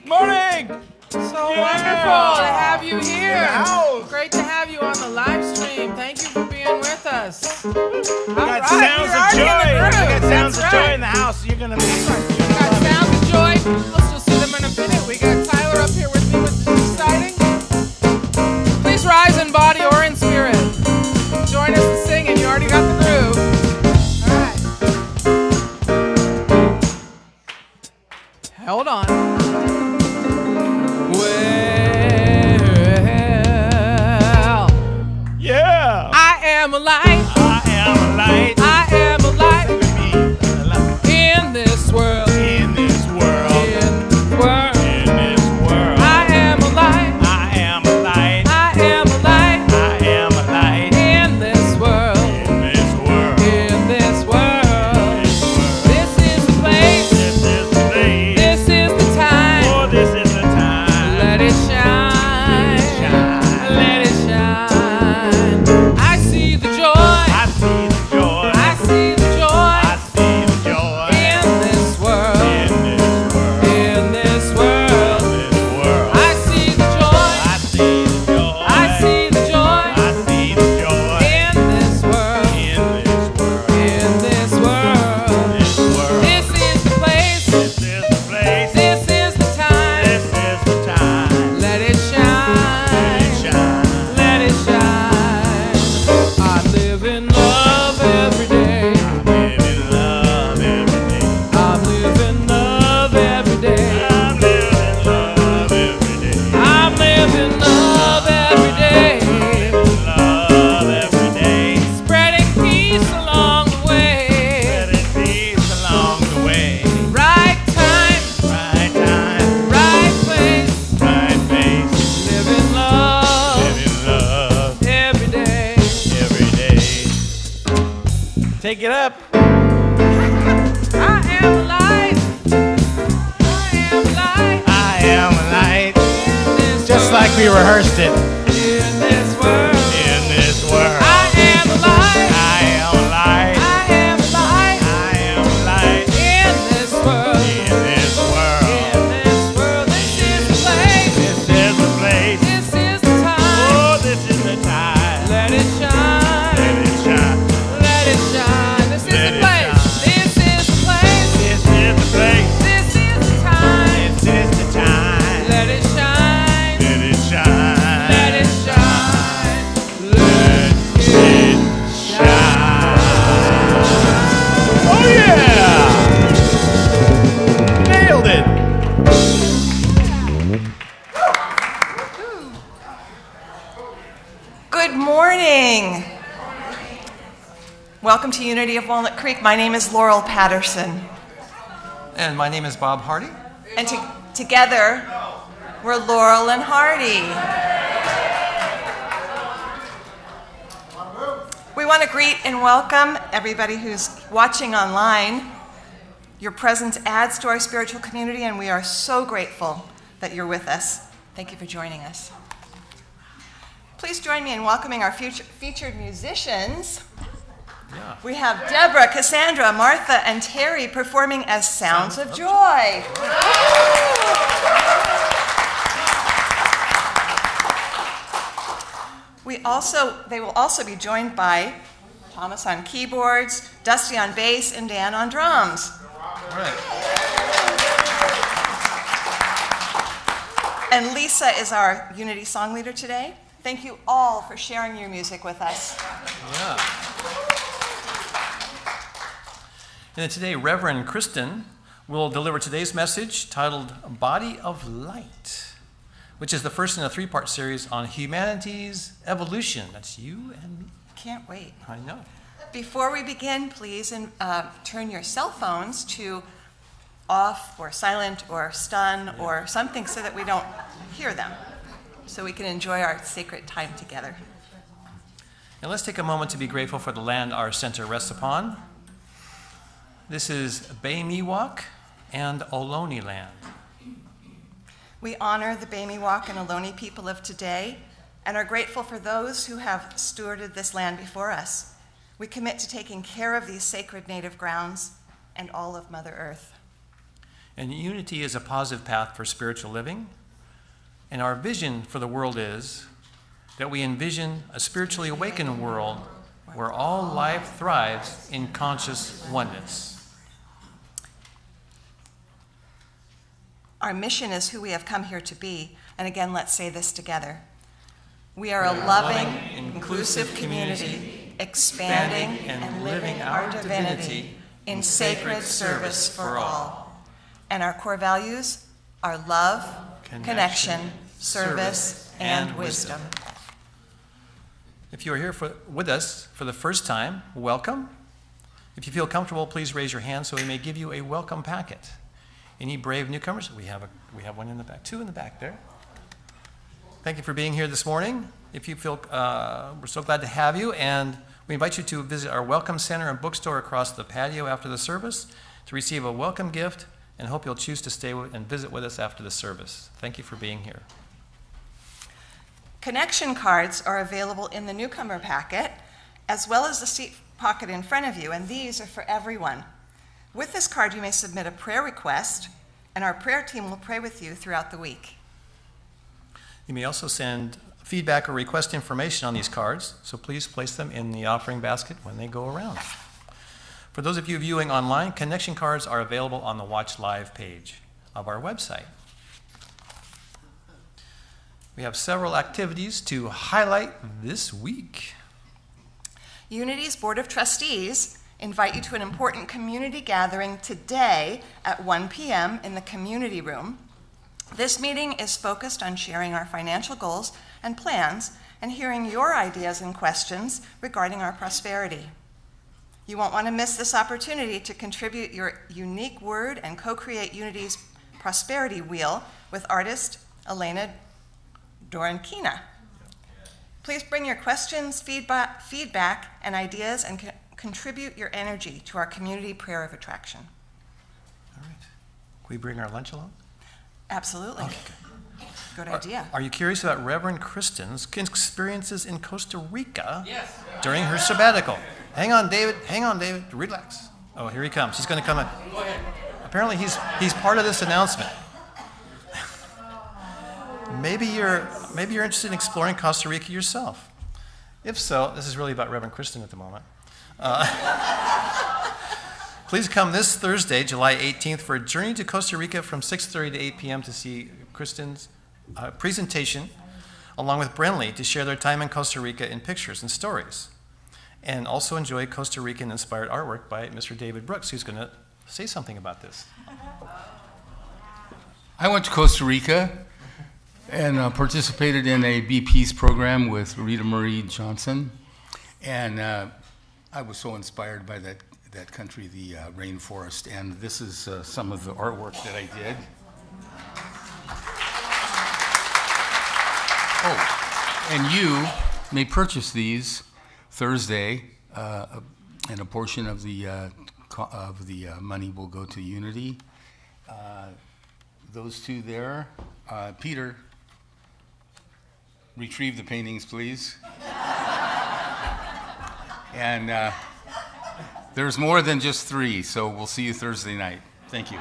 Morning! So wonderful to have you here. Great to have you on the live stream. Thank you for being with us. We got sounds of joy. We got sounds of joy in the house. You're gonna be. We got sounds of joy. You'll see them in a minute. We got Tyler up here with me, which is exciting. Please rise in body or in spirit. Join us in singing. You already got the groove. All right. Hold on. Well, Yeah. I am a light. I am a light. I am a light in this world. In this world. In this world. In this world. I am a light. I am a light. I am a light I am a light. in this world. In this world. In this world. This is the place. This is the place. This is the time. Oh, this is the time. Let it shine. Let it shine. I see the joy. I see the joy. I see the joy I see the joy. in this world. In this world. In this world. This world. I see the joy. I see the joy. I see the joy I see the joy. in this world. In this world. In this world. This world. This is the place. This is the place. This is the time. This is the time. Let it shine. Shine. Let it shine. I live in love every day. Live in love every day. I'm living love every day. I'm living love every day. I'm living love every day. Love every day. Spreading peace along the way. Spreading peace along the way. Right time, Right time. right place. Right place. Living love Living love every day. every day. Take it up. I am alive. I am alive. I am a light. In this Just like we world. rehearsed it. In this world. In this world. I am alive. I am a light. I am alive. I am a light. In this world. In this world. In this world. This is the place. This is the place. This is the time. Oh, this is the time. Let it shine. Let it shine. Let it shine. This is Let the it place. shine. This is the place. This is the place. This is the time. This is the time. Let it shine. Let it shine. Let it shine. Let it shine. Oh yeah! Nailed it. Good morning. Welcome to Unity of Walnut Creek. My name is Laurel Patterson. And my name is Bob Hardy. And together, we're Laurel and Hardy. We want to greet and welcome everybody who's watching online. Your presence adds to our spiritual community, and we are so grateful that you're with us. Thank you for joining us. Please join me in welcoming our featured musicians. We have Deborah, Cassandra, Martha, and Terry performing as Sounds of Joy. They will also be joined by Thomas on keyboards, Dusty on bass, and Dan on drums. All right. And Lisa is our Unity song leader today. Thank you all for sharing your music with us. Yeah. And then today, Reverend Kristen will deliver today's message titled Body of Light, which is the first in a three-part series on humanity's evolution. That's you and me. Can't wait. I know. Before we begin, please turn your cell phones to off or silent or stun or something so that we don't hear them, so we can enjoy our sacred time together. And let's take a moment to be grateful for the land our center rests upon. This is Bay Miwok and Ohlone land. We honor the Bay Miwok and Ohlone people of today and are grateful for those who have stewarded this land before us. We commit to taking care of these sacred native grounds and all of Mother Earth. And unity is a positive path for spiritual living. And our vision for the world is that we envision a spiritually awakened world where all life thrives in conscious oneness. Our mission is who we have come here to be. And again, let's say this together. We are a loving, inclusive community, expanding and living our divinity in sacred service for all. And our core values are love, connection, service, and wisdom. If you are here with us for the first time, welcome. If you feel comfortable, please raise your hand so we may give you a welcome packet. Any brave newcomers? We have one in the back, two in the back there. Thank you for being here this morning. If you feel, we're so glad to have you, and we invite you to visit our Welcome Center and bookstore across the patio after the service to receive a welcome gift, and hope you'll choose to stay and visit with us after the service. Thank you for being here. Connection cards are available in the newcomer packet, as well as the seat pocket in front of you, and these are for everyone. With this card, you may submit a prayer request, and our prayer team will pray with you throughout the week. You may also send feedback or request information on these cards, so please place them in the offering basket when they go around. For those of you viewing online, connection cards are available on the Watch Live page of our website. We have several activities to highlight this week. Unity's Board of Trustees invite you to an important community gathering today at 1 p.m. in the community room. This meeting is focused on sharing our financial goals and plans and hearing your ideas and questions regarding our prosperity. You won't want to miss this opportunity to contribute your unique word and co-create Unity's prosperity wheel with artist Elena Dorankina. Please bring your questions, feedback, and ideas, and contribute your energy to our community prayer of attraction. All right. Can we bring our lunch along? Absolutely. Okay. Good idea. Are you curious about Reverend Kristen's experiences in Costa Rica during her sabbatical? Hang on, David. Relax. Oh, here he comes. He's going to come in. Go ahead. Apparently, he's part of this announcement. Maybe you're interested in exploring Costa Rica yourself. If so, this is really about Reverend Kristen at the moment. Please come this Thursday, July 18th, for a journey to Costa Rica from 6:30 to 8 p.m. to see Kristen's presentation, along with Brenly, to share their time in Costa Rica in pictures and stories. And also enjoy Costa Rican-inspired artwork by Mr. David Brooks, who's going to say something about this. I went to Costa Rica and participated in a Be Peace program with Rita Marie Johnson. And I was so inspired by that country, the rainforest. And this is some of the artwork that I did. Oh, and you may purchase these Thursday, and a portion of the money will go to Unity. Those two there. Peter, retrieve the paintings, please. And there's more than just 3, so we'll see you Thursday night. Thank you.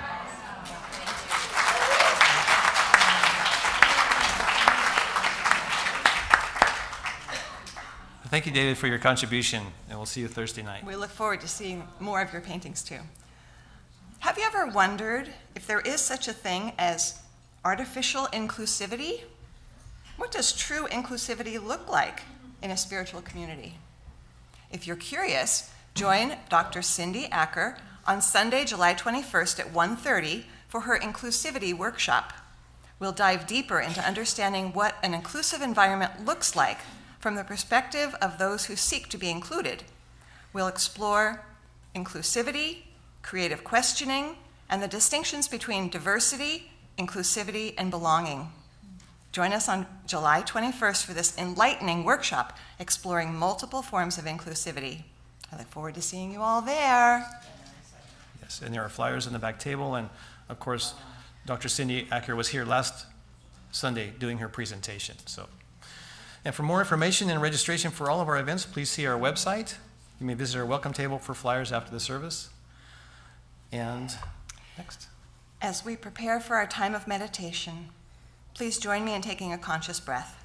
Thank you, David, for your contribution, and we'll see you Thursday night. We look forward to seeing more of your paintings, too. Have you ever wondered if there is such a thing as artificial inclusivity? What does true inclusivity look like in a spiritual community? If you're curious, join Dr. Cindy Acker on Sunday, July 21st at 1:30 for her inclusivity workshop. We'll dive deeper into understanding what an inclusive environment looks like from the perspective of those who seek to be included. We'll explore inclusivity, creative questioning, and the distinctions between diversity, inclusivity, and belonging. Join us on July 21st for this enlightening workshop exploring multiple forms of inclusivity. I look forward to seeing you all there. Yes, and there are flyers on the back table, and of course, Dr. Cindy Acker was here last Sunday doing her presentation. And for more information and registration for all of our events, please see our website. You may visit our welcome table for flyers after the service. And next. As we prepare for our time of meditation, please join me in taking a conscious breath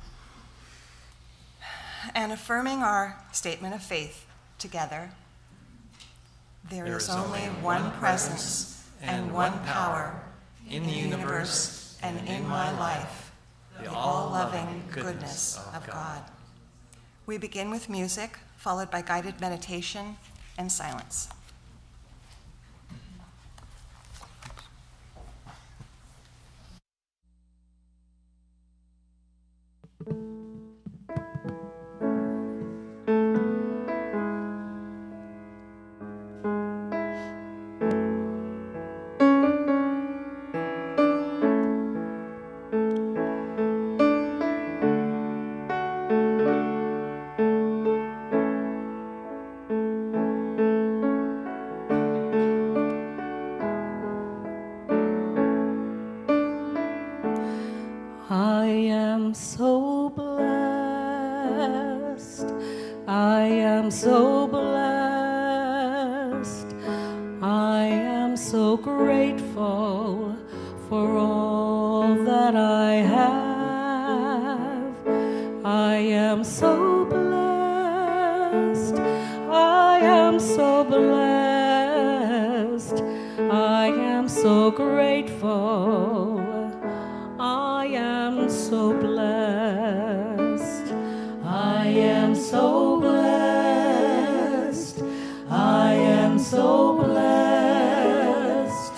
and affirming our statement of faith together. There is only one presence and one power in the universe and in my life, the all-loving goodness of God. We begin with music, followed by guided meditation and silence. I am so blessed. I am so blessed. I am so grateful for all that I have. I am so blessed. I am so blessed. I am so grateful. I am so blessed. I am so blessed. I am so blessed.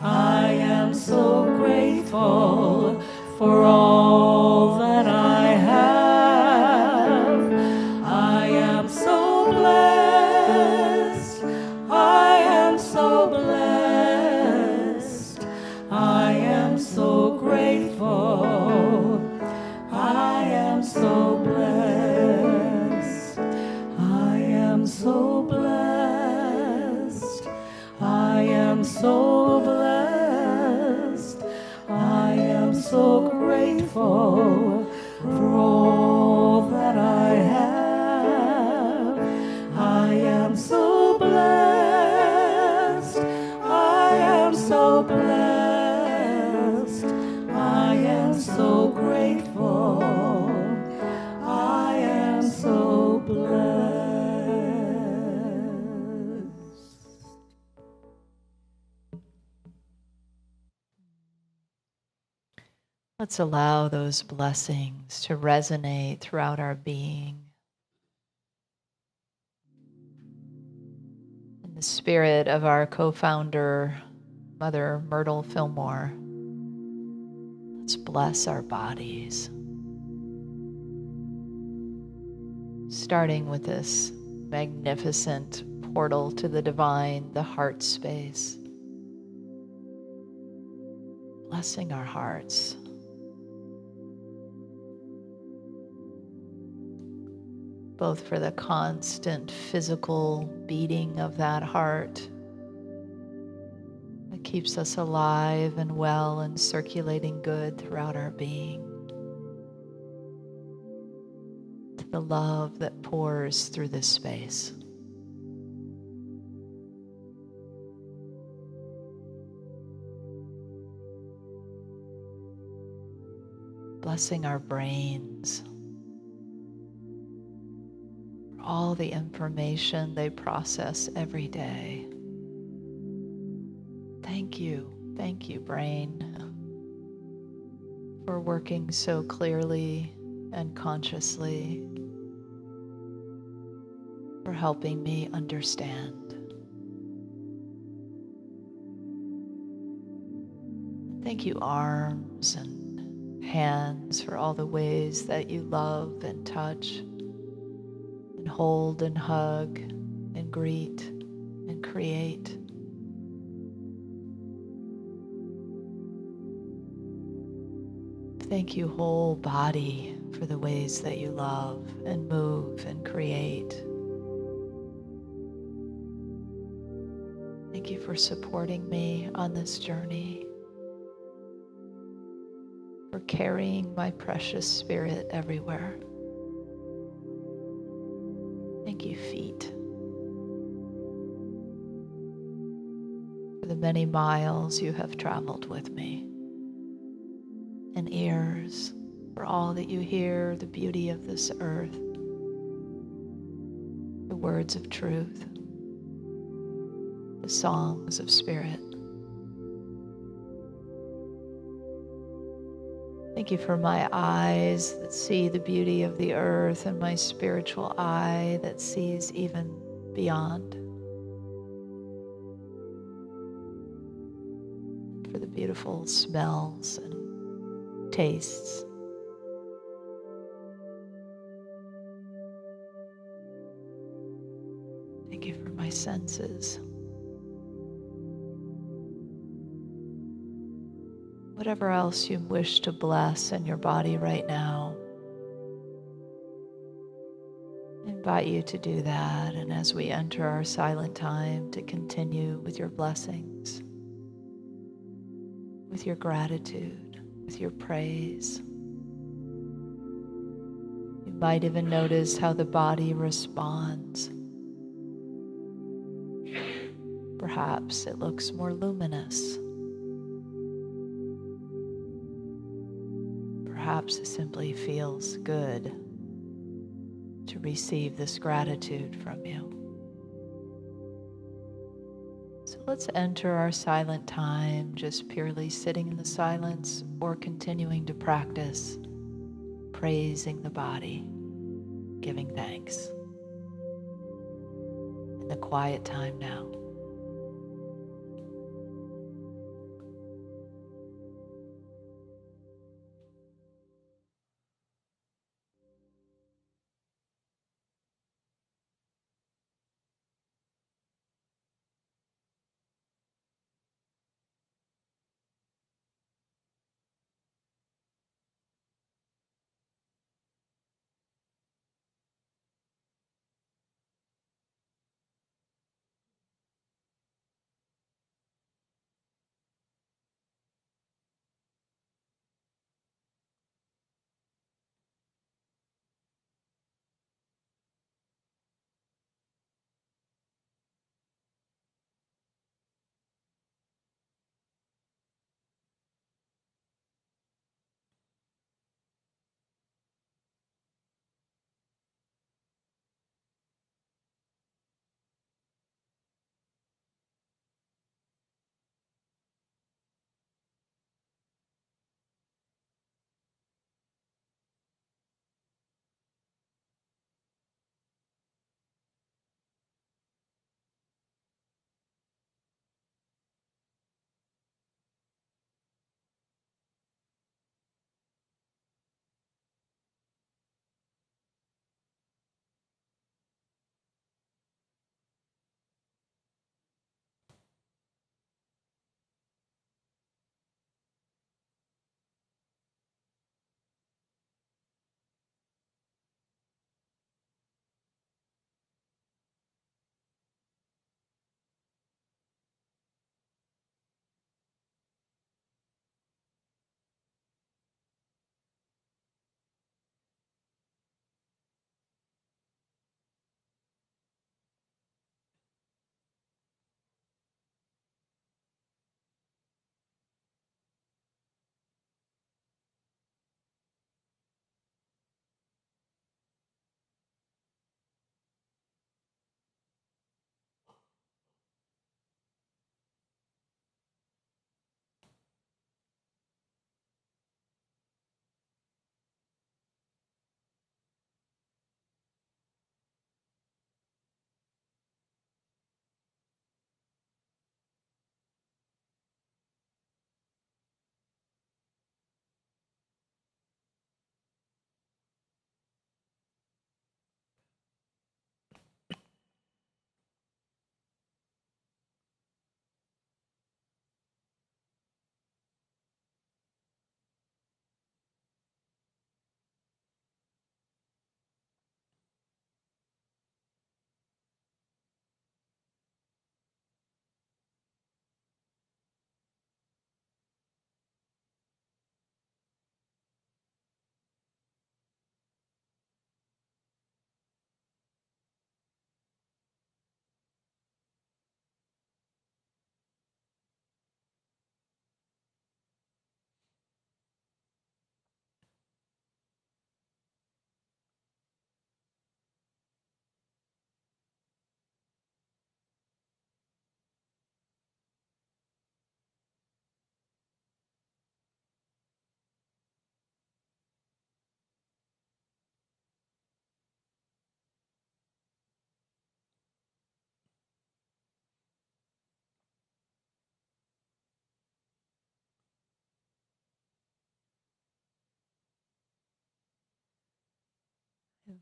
I am so grateful for all that I have. I am so blessed. I am so blessed. I am so grateful. I am so blessed. I am so blessed. I am so blessed. I am so grateful for all that I have. I am so blessed. I am so blessed. I am so grateful. I am so blessed. Let's allow those blessings to resonate throughout our being. In the spirit of our co-founder, Mother Myrtle Fillmore, let's bless our bodies. Starting with this magnificent portal to the divine, the heart space. Blessing our hearts. Both for the constant physical beating of that heart that keeps us alive and well and circulating good throughout our being, to the love that pours through this space. Blessing our brains, all the information they process every day. Thank you, brain, for working so clearly and consciously, for helping me understand. Thank you, arms and hands, for all the ways that you love and touch, and hold and hug and greet and create. Thank you, whole body, for the ways that you love and move and create. Thank you for supporting me on this journey, for carrying my precious spirit everywhere. Thank you, feet, for the many miles you have traveled with me, and ears for all that you hear, the beauty of this earth, the words of truth, the songs of spirit. Thank you for my eyes that see the beauty of the earth and my spiritual eye that sees even beyond. For the beautiful smells and tastes. Thank you for my senses. Whatever else you wish to bless in your body right now, I invite you to do that. And as we enter our silent time, to continue with your blessings, with your gratitude, with your praise. You might even notice how the body responds. Perhaps it looks more luminous. Perhaps it simply feels good to receive this gratitude from you. So let's enter our silent time, just purely sitting in the silence or continuing to practice praising the body, giving thanks. In the quiet time now.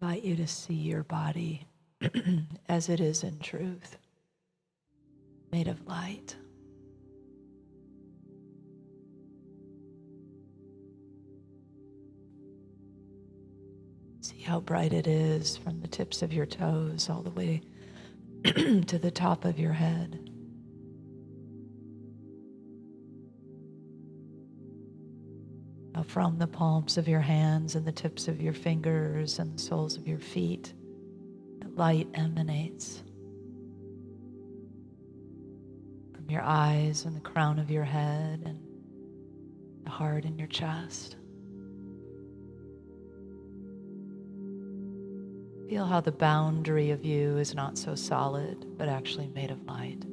invite you to see your body as it is in truth, made of light. See how bright it is from the tips of your toes all the way to the top of your head. Now from the palms of your hands and the tips of your fingers and the soles of your feet, that light emanates. From your eyes and the crown of your head and the heart in your chest. Feel how the boundary of you is not so solid, but actually made of light.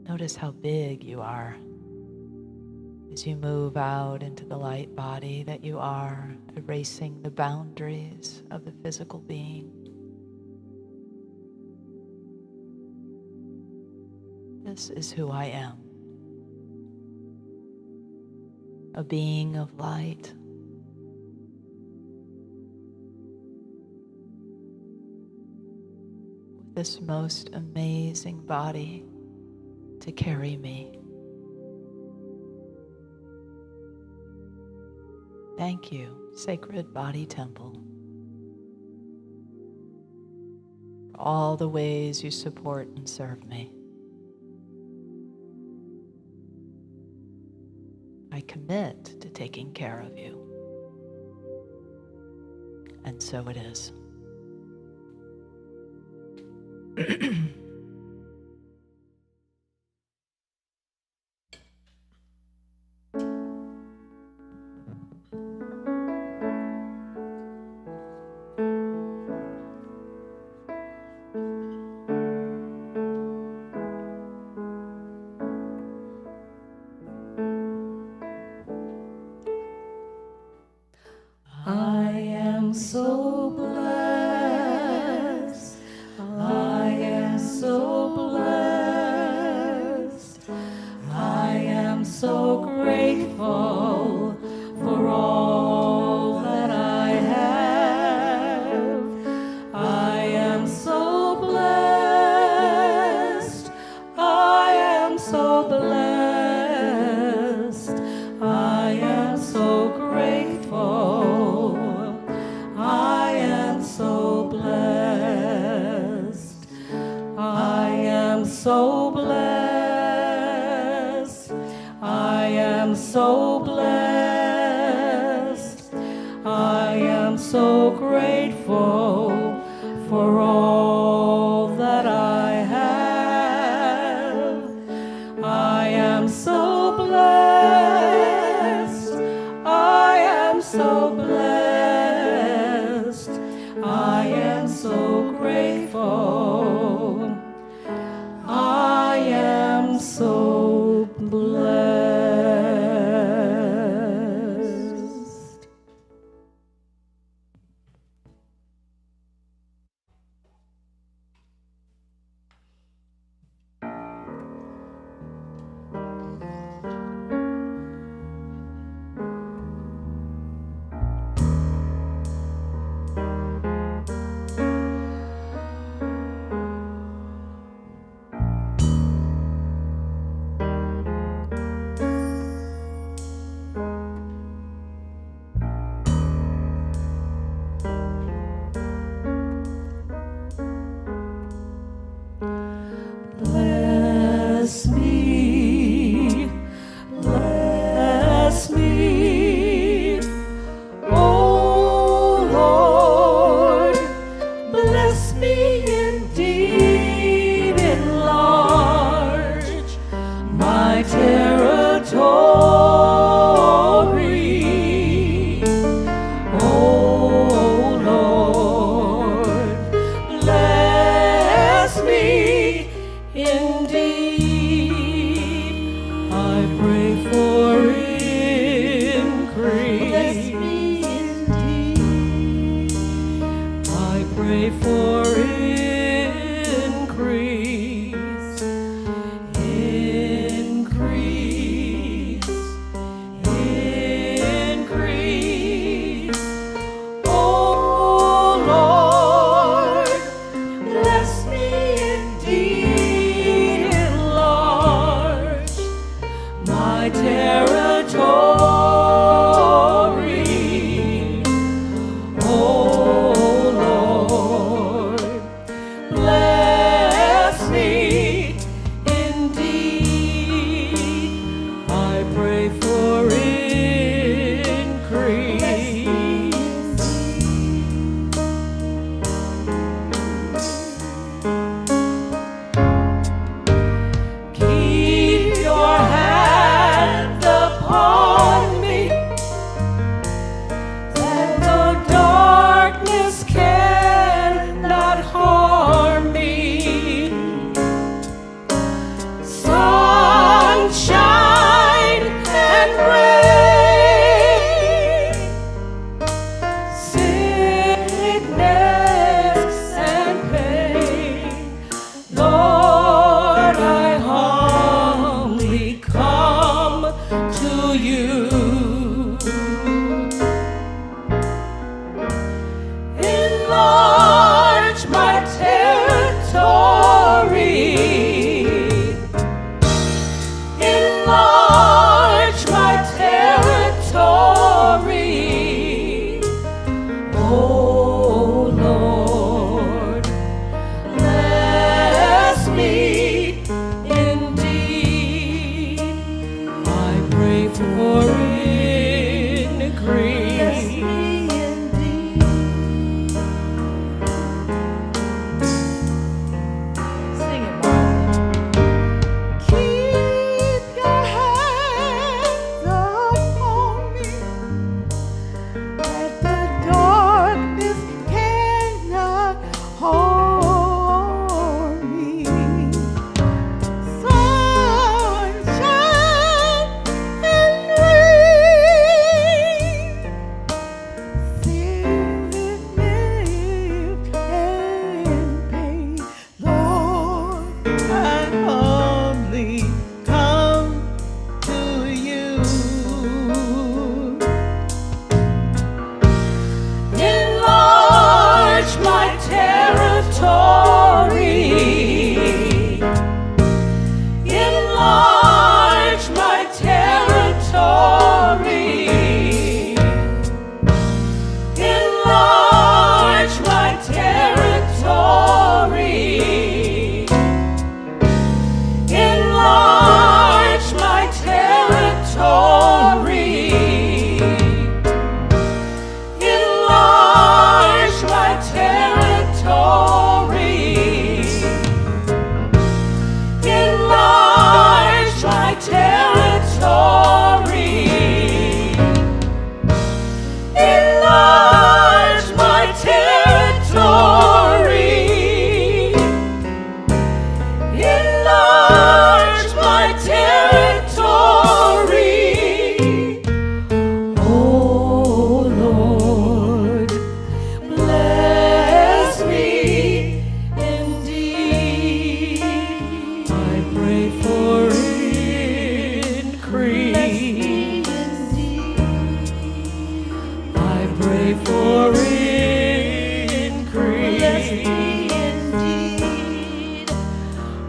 Notice how big you are as you move out into the light body that you are, erasing the boundaries of the physical being. This is who I am. A being of light. With this most amazing body to carry me. Thank you, Sacred Body Temple, for all the ways you support and serve me. I commit to taking care of you. And so it is. I am so blessed. I am so blessed. I am so grateful for all that I have. I am so blessed. I am so blessed. I am so grateful. I am so blessed. I am so blessed. I am so blessed. I am so grateful for all that I have. I am so blessed. I am so blessed. I am so grateful. I am so blessed. Bless me, bless me, oh Lord, bless me indeed, enlarge my territory, oh Lord, bless me indeed. I pray for increase. Bless me indeed. I pray for increase. Increase. for increase. Sing it, Mom. Keep your hands upon me, that the darkness cannot harm me. Sunshine and rain, sickness and pain, Lord, I humbly come to you. Enlarge my territory. Enlarge my territory. Enlarge my territory. Enlarge my territory. Enlarge my territory. Enlarge my territory. Enlarge my territory. Enlarge my territory. Oh Lord, bless me indeed. I pray for increase. I pray for increase.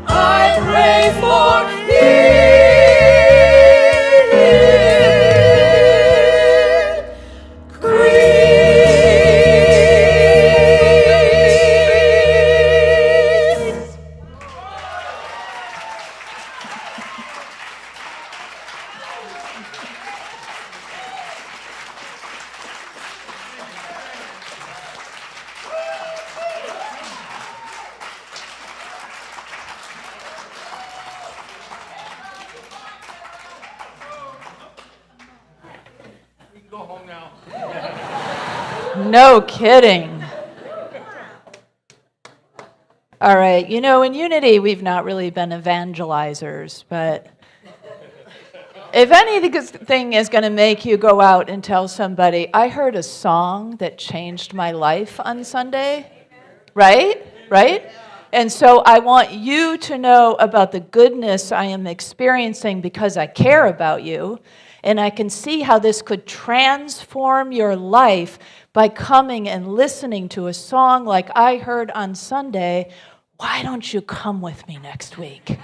I pray for increase. We can go home now. No kidding. All right, you know, in Unity, we've not really been evangelizers, but if anything is going to make you go out and tell somebody, I heard a song that changed my life on Sunday, right? Right? And so I want you to know about the goodness I am experiencing because I care about you, and I can see how this could transform your life by coming and listening to a song like I heard on Sunday. Why don't you come with me next week?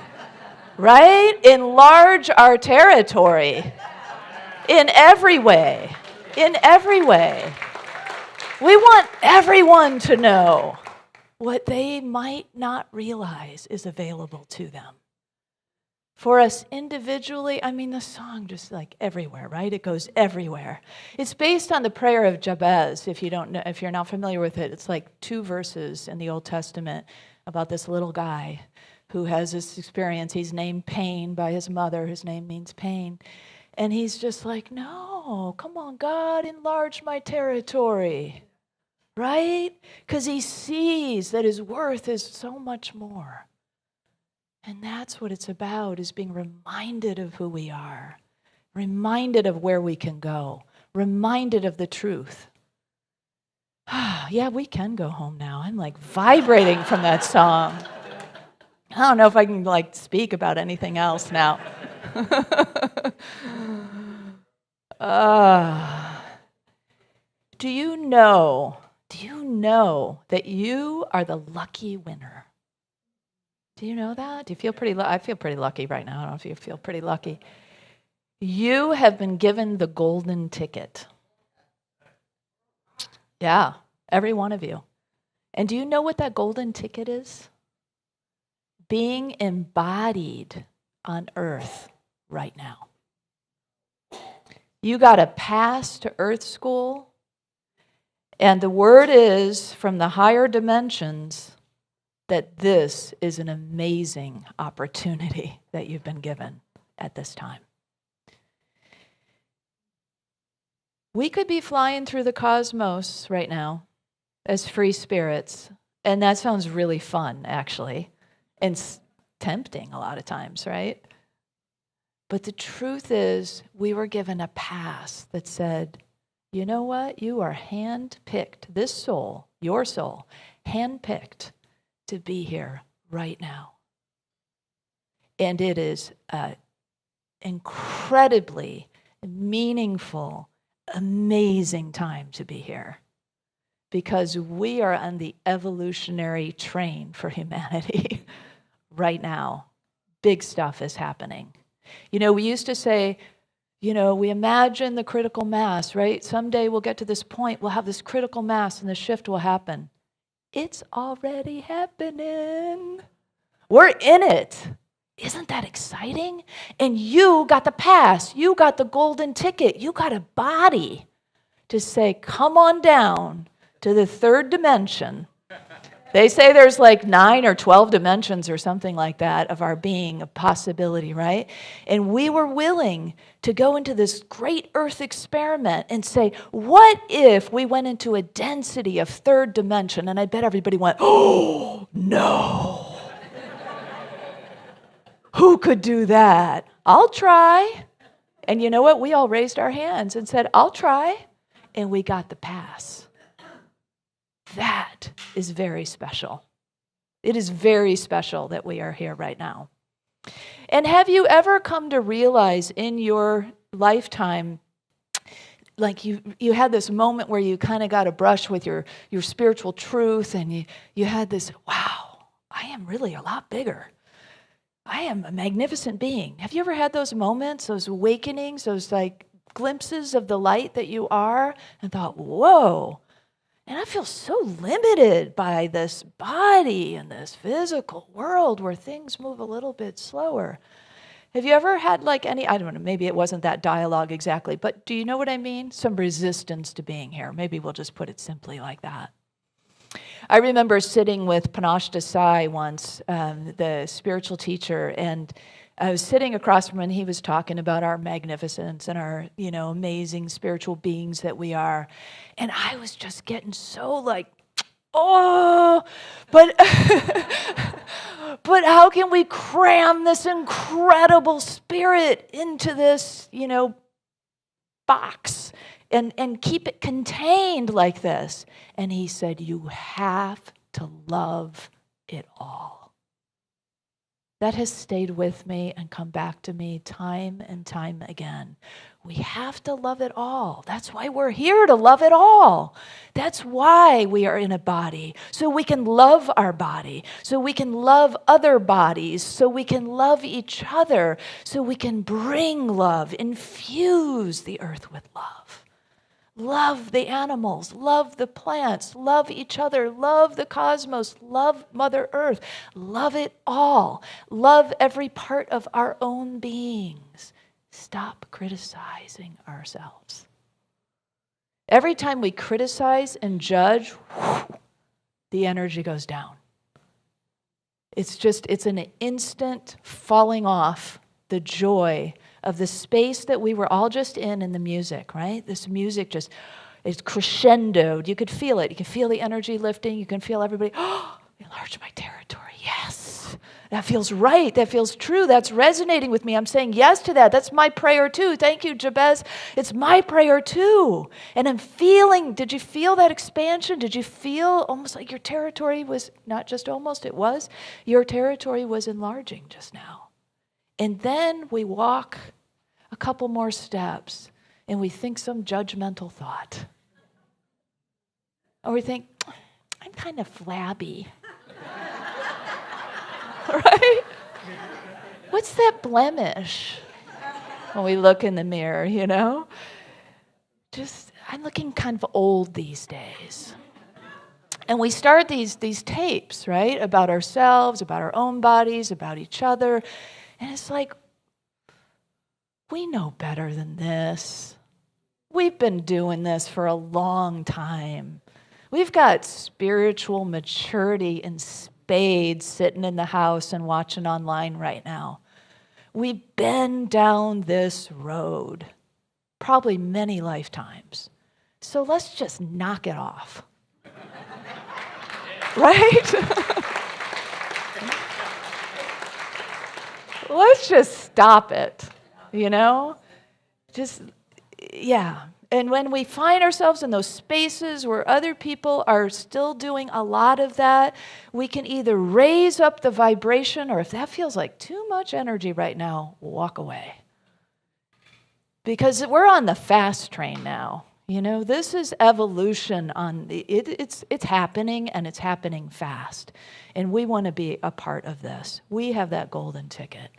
Right? Enlarge our territory in every way. In every way. We want everyone to know what they might not realize is available to them. For us individually, I mean, the song just like everywhere, right? It goes everywhere. It's based on the prayer of Jabez. If you don't know, if you're not familiar with it, it's like 2 verses in the Old Testament about this little guy who has this experience. He's named Pain by his mother. His name means pain. And he's just like, no, come on, God, enlarge my territory, right? Because he sees that his worth is so much more. And that's what it's about, is being reminded of who we are, reminded of where we can go, reminded of the truth. Yeah, we can go home now. I'm like vibrating from that song. I don't know if I can like speak about anything else now. Do you know that you are the lucky winner? Do you know that? Do you feel pretty I feel pretty lucky right now. I don't know if you feel pretty lucky. You have been given the golden ticket. Yeah, every one of you. And do you know what that golden ticket is? Being embodied on earth right now. You got a pass to Earth School, and the word is from the higher dimensions that this is an amazing opportunity that you've been given at this time. We could be flying through the cosmos right now as free spirits, and that sounds really fun, actually, and tempting a lot of times, right? But the truth is, we were given a pass that said, you know what? You are hand-picked, this soul, your soul, hand-picked to be here right now. And it is an incredibly meaningful, amazing time to be here, because we are on the evolutionary train for humanity right now. Big stuff is happening. You know, we used to say, you know, we imagine the critical mass, right? Someday we'll get to this point, we'll have this critical mass and the shift will happen. It's already happening. We're in it. Isn't that exciting? And you got the pass. You got the golden ticket. You got a body to say, come on down to the third dimension. They say there's like 9 or 12 dimensions or something like that of our being, a possibility, right? And we were willing to go into this great Earth experiment and say, what if we went into a density of third dimension? And I bet everybody went, oh, no. Who could do that? I'll try. And you know what? We all raised our hands and said, I'll try. And we got the pass. That is very special. It is very special that we are here right now. And have you ever come to realize in your lifetime, like you had this moment where you kind of got a brush with your spiritual truth, and you had this, wow, I am really a lot bigger. I am a magnificent being. Have you ever had those moments, those awakenings, those like glimpses of the light that you are, and thought, whoa, and I feel so limited by this body and this physical world where things move a little bit slower. Have you ever had like any, I don't know, maybe it wasn't that dialogue exactly, but do you know what I mean? Some resistance to being here. Maybe we'll just put it simply like that. I remember sitting with Panache Desai once, the spiritual teacher, and I was sitting across from him, and he was talking about our magnificence and our, amazing spiritual beings that we are. And I was just getting so like, oh, but but how can we cram this incredible spirit into this, box and keep it contained like this? And he said, you have to love it all. That has stayed with me and come back to me time and time again. We have to love it all. That's why we're here, to love it all. That's why we are in a body, so we can love our body, so we can love other bodies, so we can love each other, so we can bring love, infuse the earth with love. Love the animals, love the plants, love each other, love the cosmos, love Mother Earth, love it all. Love every part of our own beings. Stop criticizing ourselves. Every time we criticize and judge, the energy goes down. It's an instant falling off the joy of the space that we were all just in the music, right? This music just is crescendoed. You could feel it. You can feel the energy lifting. You can feel everybody, enlarge my territory. Yes. That feels right. That feels true. That's resonating with me. I'm saying yes to that. That's my prayer too. Thank you, Jabez. It's my prayer too. And I'm feeling, did you feel that expansion? Did you feel almost like your territory was, not just almost, it was, your territory was enlarging just now? And then we walk a couple more steps and we think some judgmental thought. Or we think, I'm kind of flabby. Right? What's that blemish? When we look in the mirror, Just, I'm looking kind of old these days. And we start these tapes, right? About ourselves, about our own bodies, about each other. And it's like, we know better than this. We've been doing this for a long time. We've got spiritual maturity in spades sitting in the house and watching online right now. We've been down this road probably many lifetimes. So let's just knock it off. Right? Let's just stop it, Just, yeah. And when we find ourselves in those spaces where other people are still doing a lot of that, we can either raise up the vibration, or if that feels like too much energy right now, walk away. Because we're on the fast train now. This is evolution it's happening, and it's happening fast. And we want to be a part of this. We have that golden ticket.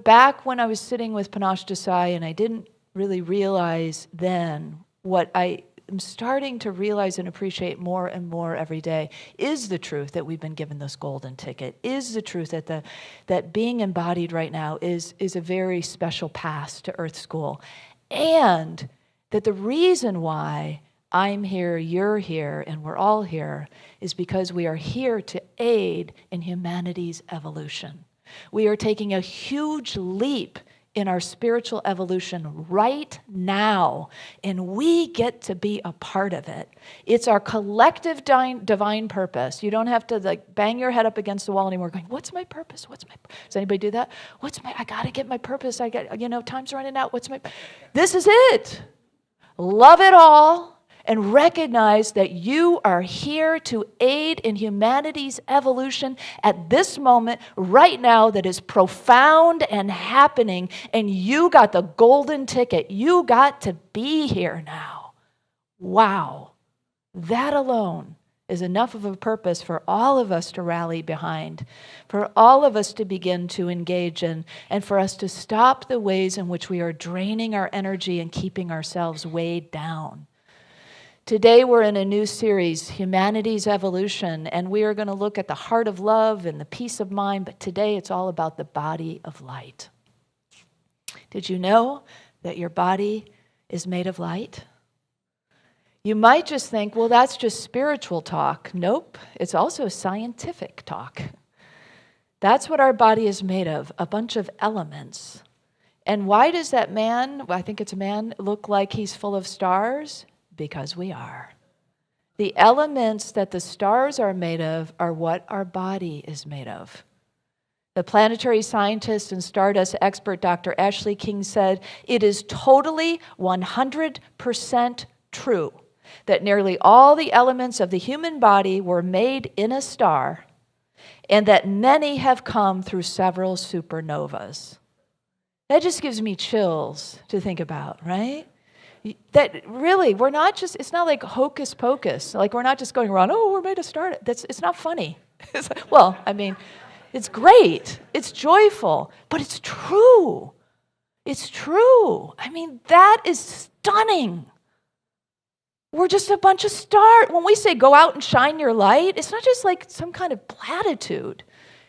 Back when I was sitting with Panache Desai, and I didn't really realize then what I am starting to realize and appreciate more and more every day is the truth that we've been given this golden ticket, is the truth that being embodied right now is a very special pass to Earth School. And that the reason why I'm here, you're here, and we're all here is because we are here to aid in humanity's evolution. We are taking a huge leap in our spiritual evolution right now, and we get to be a part of it. It's our collective divine purpose. You don't have to bang your head up against the wall anymore going, what's my purpose? Does anybody do that? I got to get my purpose. Time's running out. This is it. Love it all. And recognize that you are here to aid in humanity's evolution at this moment, right now, that is profound and happening. And you got the golden ticket. You got to be here now. Wow. That alone is enough of a purpose for all of us to rally behind, for all of us to begin to engage in, and for us to stop the ways in which we are draining our energy and keeping ourselves weighed down. Today we're in a new series, Humanity's Evolution, and we are going to look at the heart of love and the peace of mind, but today it's all about the body of light. Did you know that your body is made of light? You might just think, well, that's just spiritual talk. Nope, it's also scientific talk. That's what our body is made of, a bunch of elements. And why does that man, I think it's a man, look like he's full of stars? Because we are. The elements that the stars are made of are what our body is made of. The planetary scientist and stardust expert Dr. Ashley King said, it is totally 100% true that nearly all the elements of the human body were made in a star, and that many have come through several supernovas. That just gives me chills to think about, right? That really, we're not just, it's not like hocus pocus. Like we're not just going around, oh, we're made of stars. It's not funny. It's great. It's joyful, but it's true. It's true. That is stunning. We're just a bunch of stars. When we say go out and shine your light, it's not just like some kind of platitude.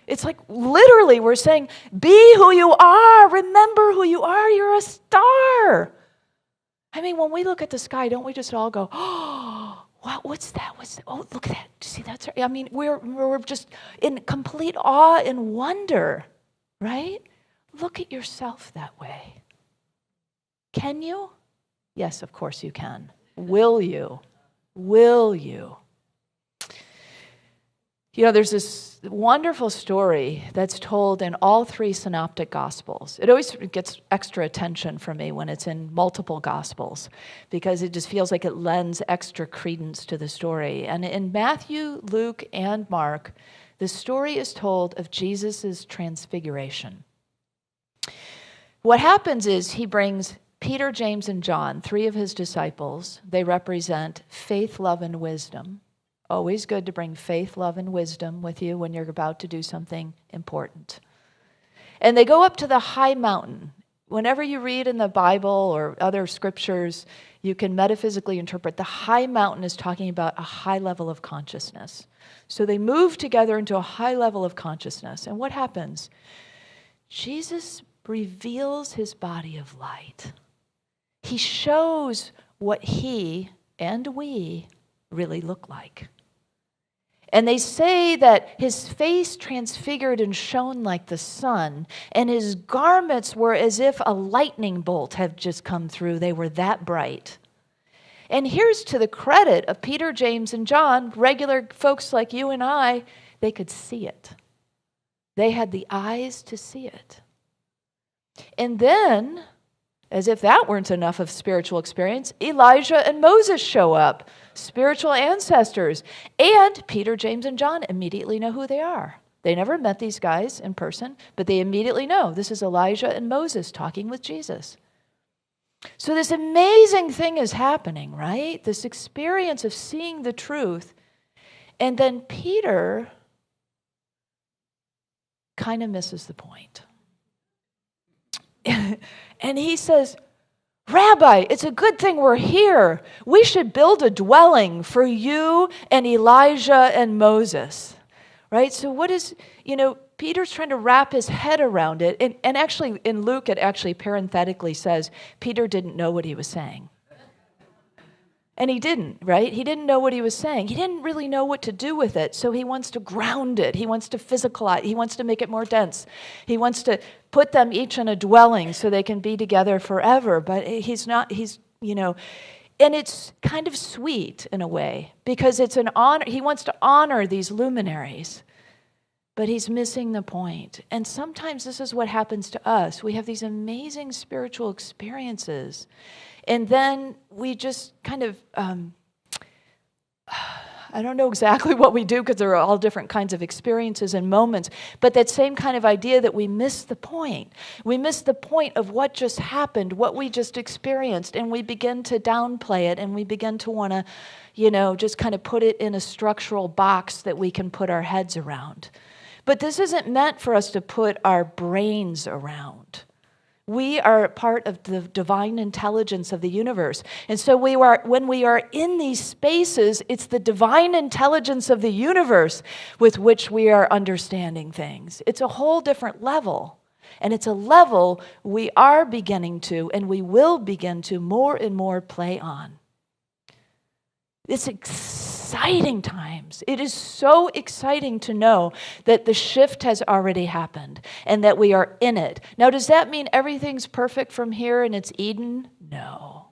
It's like literally we're saying, be who you are. Remember who you are. You're a star. When we look at the sky, don't we just all go, oh, wow, what's that? Oh, look at that. See, that's, we're just in complete awe and wonder, right? Look at yourself that way. Can you? Yes, of course you can. Will you? Will you? There's this wonderful story that's told in all three synoptic gospels. It always gets extra attention for me when it's in multiple gospels because it just feels like it lends extra credence to the story. And in Matthew, Luke, and Mark, the story is told of Jesus' transfiguration. What happens is he brings Peter, James, and John, three of his disciples. They represent faith, love, and wisdom. Always good to bring faith, love, and wisdom with you when you're about to do something important. And they go up to the high mountain. Whenever you read in the Bible or other scriptures, you can metaphysically interpret the high mountain is talking about a high level of consciousness. So they move together into a high level of consciousness. And what happens? Jesus reveals his body of light. he shows what he and we really look like. And they say that his face transfigured and shone like the sun, and his garments were as if a lightning bolt had just come through. They were that bright. And here's to the credit of Peter, James, and John, regular folks like you and I, they could see it. They had the eyes to see it. And then, as if that weren't enough of spiritual experience, Elijah and Moses show up, spiritual ancestors. And Peter, James, and John immediately know who they are. They never met these guys in person, but they immediately know this is Elijah and Moses talking with Jesus. So this amazing thing is happening, right? This experience of seeing the truth. And then Peter kind of misses the point. And he says, Rabbi, it's a good thing we're here. We should build a dwelling for you and Elijah and Moses. Right? So what is, Peter's trying to wrap his head around it. And actually, in Luke, it actually parenthetically says, Peter didn't know what he was saying. And he didn't, right? He didn't know what he was saying. He didn't really know what to do with it. So he wants to ground it. He wants to physicalize. He wants to make it more dense. He wants to put them each in a dwelling so they can be together forever. But and it's kind of sweet in a way because it's an honor. He wants to honor these luminaries, but he's missing the point. And sometimes this is what happens to us. We have these amazing spiritual experiences, and then we just kind of, I don't know exactly what we do because there are all different kinds of experiences and moments, but that same kind of idea that we miss the point. We miss the point of what just happened, what we just experienced, and we begin to downplay it, and we begin to want to, just kind of put it in a structural box that we can put our heads around. But this isn't meant for us to put our brains around. We are part of the divine intelligence of the universe. And so when we are in these spaces, it's the divine intelligence of the universe with which we are understanding things. It's a whole different level. And it's a level we are beginning to, and we will begin to more and more play on. It's exciting times. It is so exciting to know that the shift has already happened and that we are in it. Now, does that mean everything's perfect from here and it's Eden? No.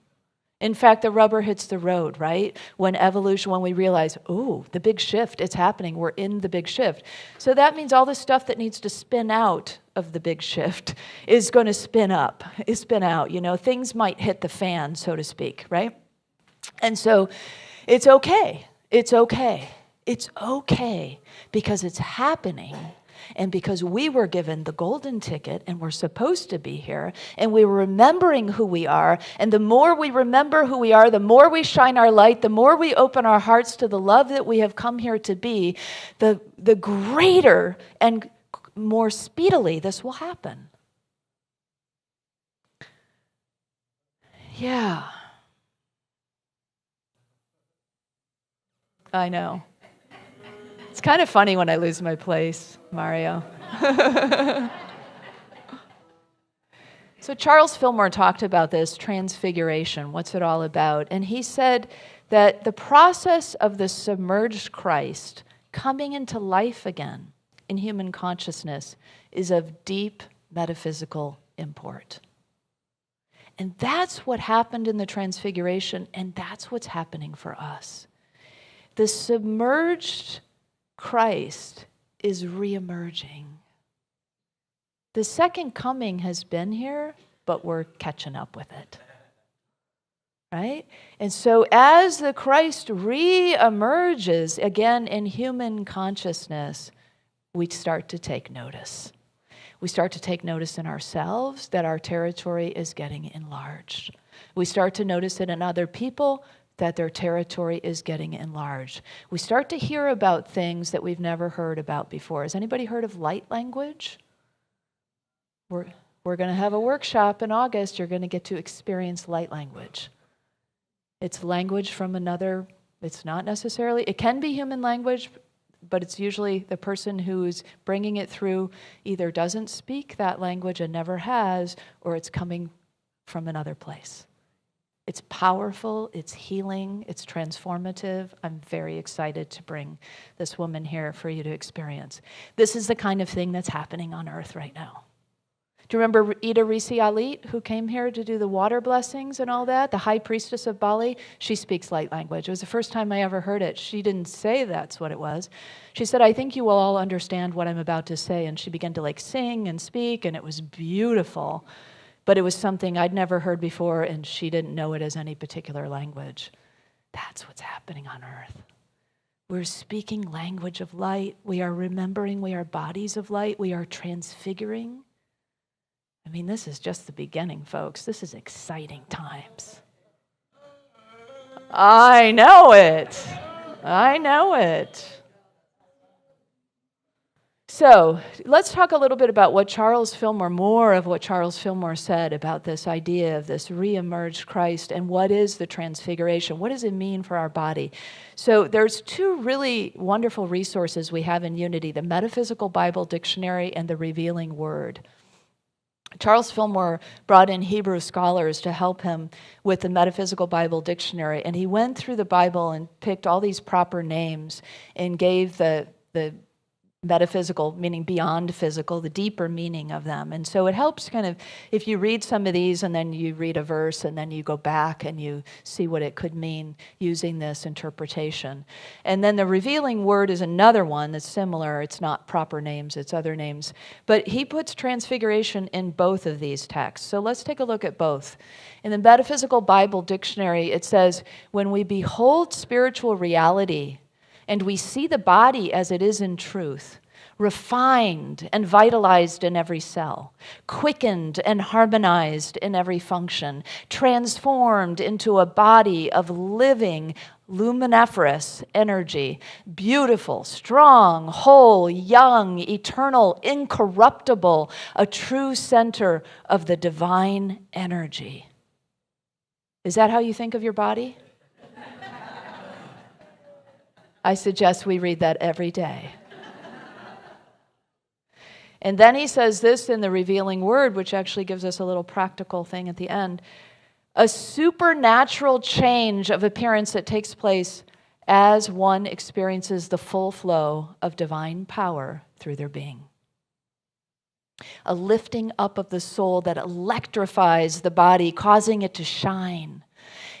In fact, the rubber hits the road, right? When we realize, the big shift, it's happening. We're in the big shift. So that means all the stuff that needs to spin out of the big shift is going to spin out. Things might hit the fan, so to speak, right? And so it's okay. It's okay. It's okay because it's happening and because we were given the golden ticket and we're supposed to be here and we're remembering who we are. And the more we remember who we are, the more we shine our light, the more we open our hearts to the love that we have come here to be, the greater and more speedily this will happen. Yeah. I know. It's kind of funny when I lose my place, Mario. So Charles Fillmore talked about this transfiguration. What's it all about? And he said that the process of the submerged Christ coming into life again in human consciousness is of deep metaphysical import. And that's what happened in the transfiguration, and that's what's happening for us. The submerged Christ is reemerging. The second coming has been here, but we're catching up with it. Right? And so as the Christ reemerges again in human consciousness, we start to take notice. We start to take notice in ourselves that our territory is getting enlarged. We start to notice it in other people that their territory is getting enlarged. We start to hear about things that we've never heard about before. Has anybody heard of light language? We're going to have a workshop in August. You're going to get to experience light language. It's language from another, it's not necessarily, it can be human language, but it's usually the person who's bringing it through either doesn't speak that language and never has, or it's coming from another place. It's powerful, it's healing, it's transformative. I'm very excited to bring this woman here for you to experience. This is the kind of thing that's happening on earth right now. Do you remember Ida Risi Alit, who came here to do the water blessings and all that? The high priestess of Bali? She speaks light language. It was the first time I ever heard it. She didn't say that's what it was. She said, I think you will all understand what I'm about to say. And she began to sing and speak, and it was beautiful. But it was something I'd never heard before, and she didn't know it as any particular language. That's what's happening on earth. We're speaking language of light. We are remembering we are bodies of light. We are transfiguring. I mean, this is just the beginning, folks. This is exciting times. I know it. I know it. So let's talk a little bit about what more of what Charles Fillmore said about this idea of this re-emerged Christ and what is the transfiguration. What does it mean for our body? So there's two really wonderful resources we have in Unity, the Metaphysical Bible Dictionary and the Revealing Word. Charles Fillmore brought in Hebrew scholars to help him with the Metaphysical Bible Dictionary, and he went through the Bible and picked all these proper names and gave the metaphysical, meaning beyond physical, the deeper meaning of them. And so it helps kind of, if you read some of these and then you read a verse and then you go back and you see what it could mean using this interpretation. And then the Revealing Word is another one that's similar. It's not proper names, it's other names. But he puts transfiguration in both of these texts. So let's take a look at both. In the Metaphysical Bible Dictionary, it says, when we behold spiritual reality, and we see the body as it is in truth, refined and vitalized in every cell, quickened and harmonized in every function, transformed into a body of living, luminiferous energy, beautiful, strong, whole, young, eternal, incorruptible, a true center of the divine energy. Is that how you think of your body? I suggest we read that every day. And then he says this in the Revealing Word, which actually gives us a little practical thing at the end. A supernatural change of appearance that takes place as one experiences the full flow of divine power through their being. A lifting up of the soul that electrifies the body, causing it to shine.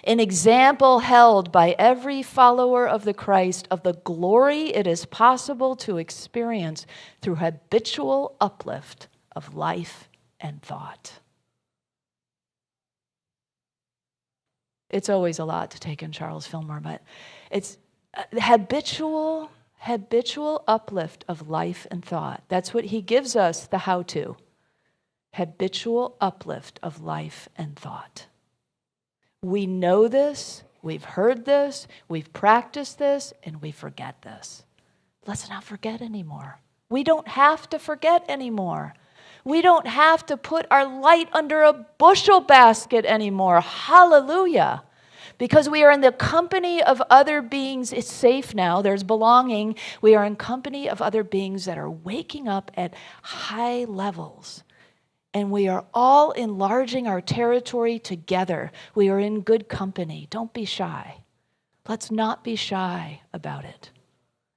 An example held by every follower of the Christ of the glory it is possible to experience through habitual uplift of life and thought. It's always a lot to take in Charles Fillmore, but it's habitual uplift of life and thought. That's what he gives us the how-to. Habitual uplift of life and thought. We know this, we've heard this, we've practiced this, and we forget this. Let's not forget anymore. We don't have to forget anymore. We don't have to put our light under a bushel basket anymore. Hallelujah. Because we are in the company of other beings. It's safe now. There's belonging. We are in company of other beings that are waking up at high levels. And we are all enlarging our territory together. We are in good company. Don't be shy. Let's not be shy about it,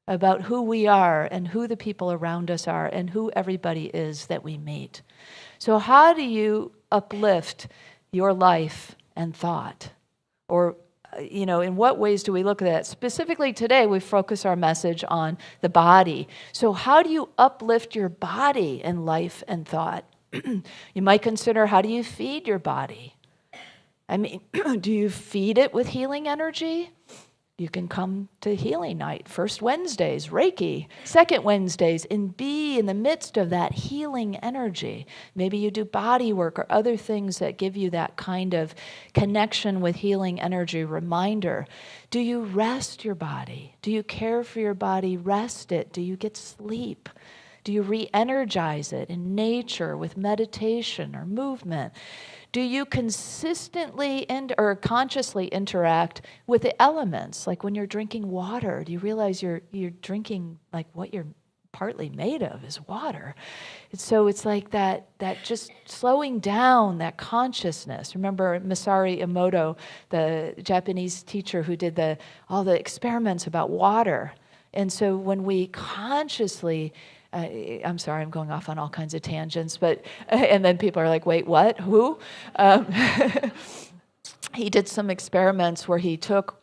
about who we are and who the people around us are and who everybody is that we meet. So how do you uplift your life and thought? Or, in what ways do we look at that? Specifically today, we focus our message on the body. So how do you uplift your body in life and thought? You might consider, how do you feed your body? I mean, do you feed it with healing energy? You can come to healing night. First Wednesdays, Reiki. Second Wednesdays, and be in the midst of that healing energy. Maybe you do body work or other things that give you that kind of connection with healing energy reminder. Do you rest your body? Do you care for your body? Rest it. Do you get sleep? Do you re-energize it in nature with meditation or movement? Do you consistently or consciously interact with the elements? Like when you're drinking water, do you realize you're drinking like what you're partly made of is water. And so it's like that just slowing down, that consciousness. Remember Masaru Emoto, the Japanese teacher who did all the experiments about water. And so when we consciously, I'm sorry, I'm going off on all kinds of tangents, but, and then people are like, wait, what, who? He did some experiments where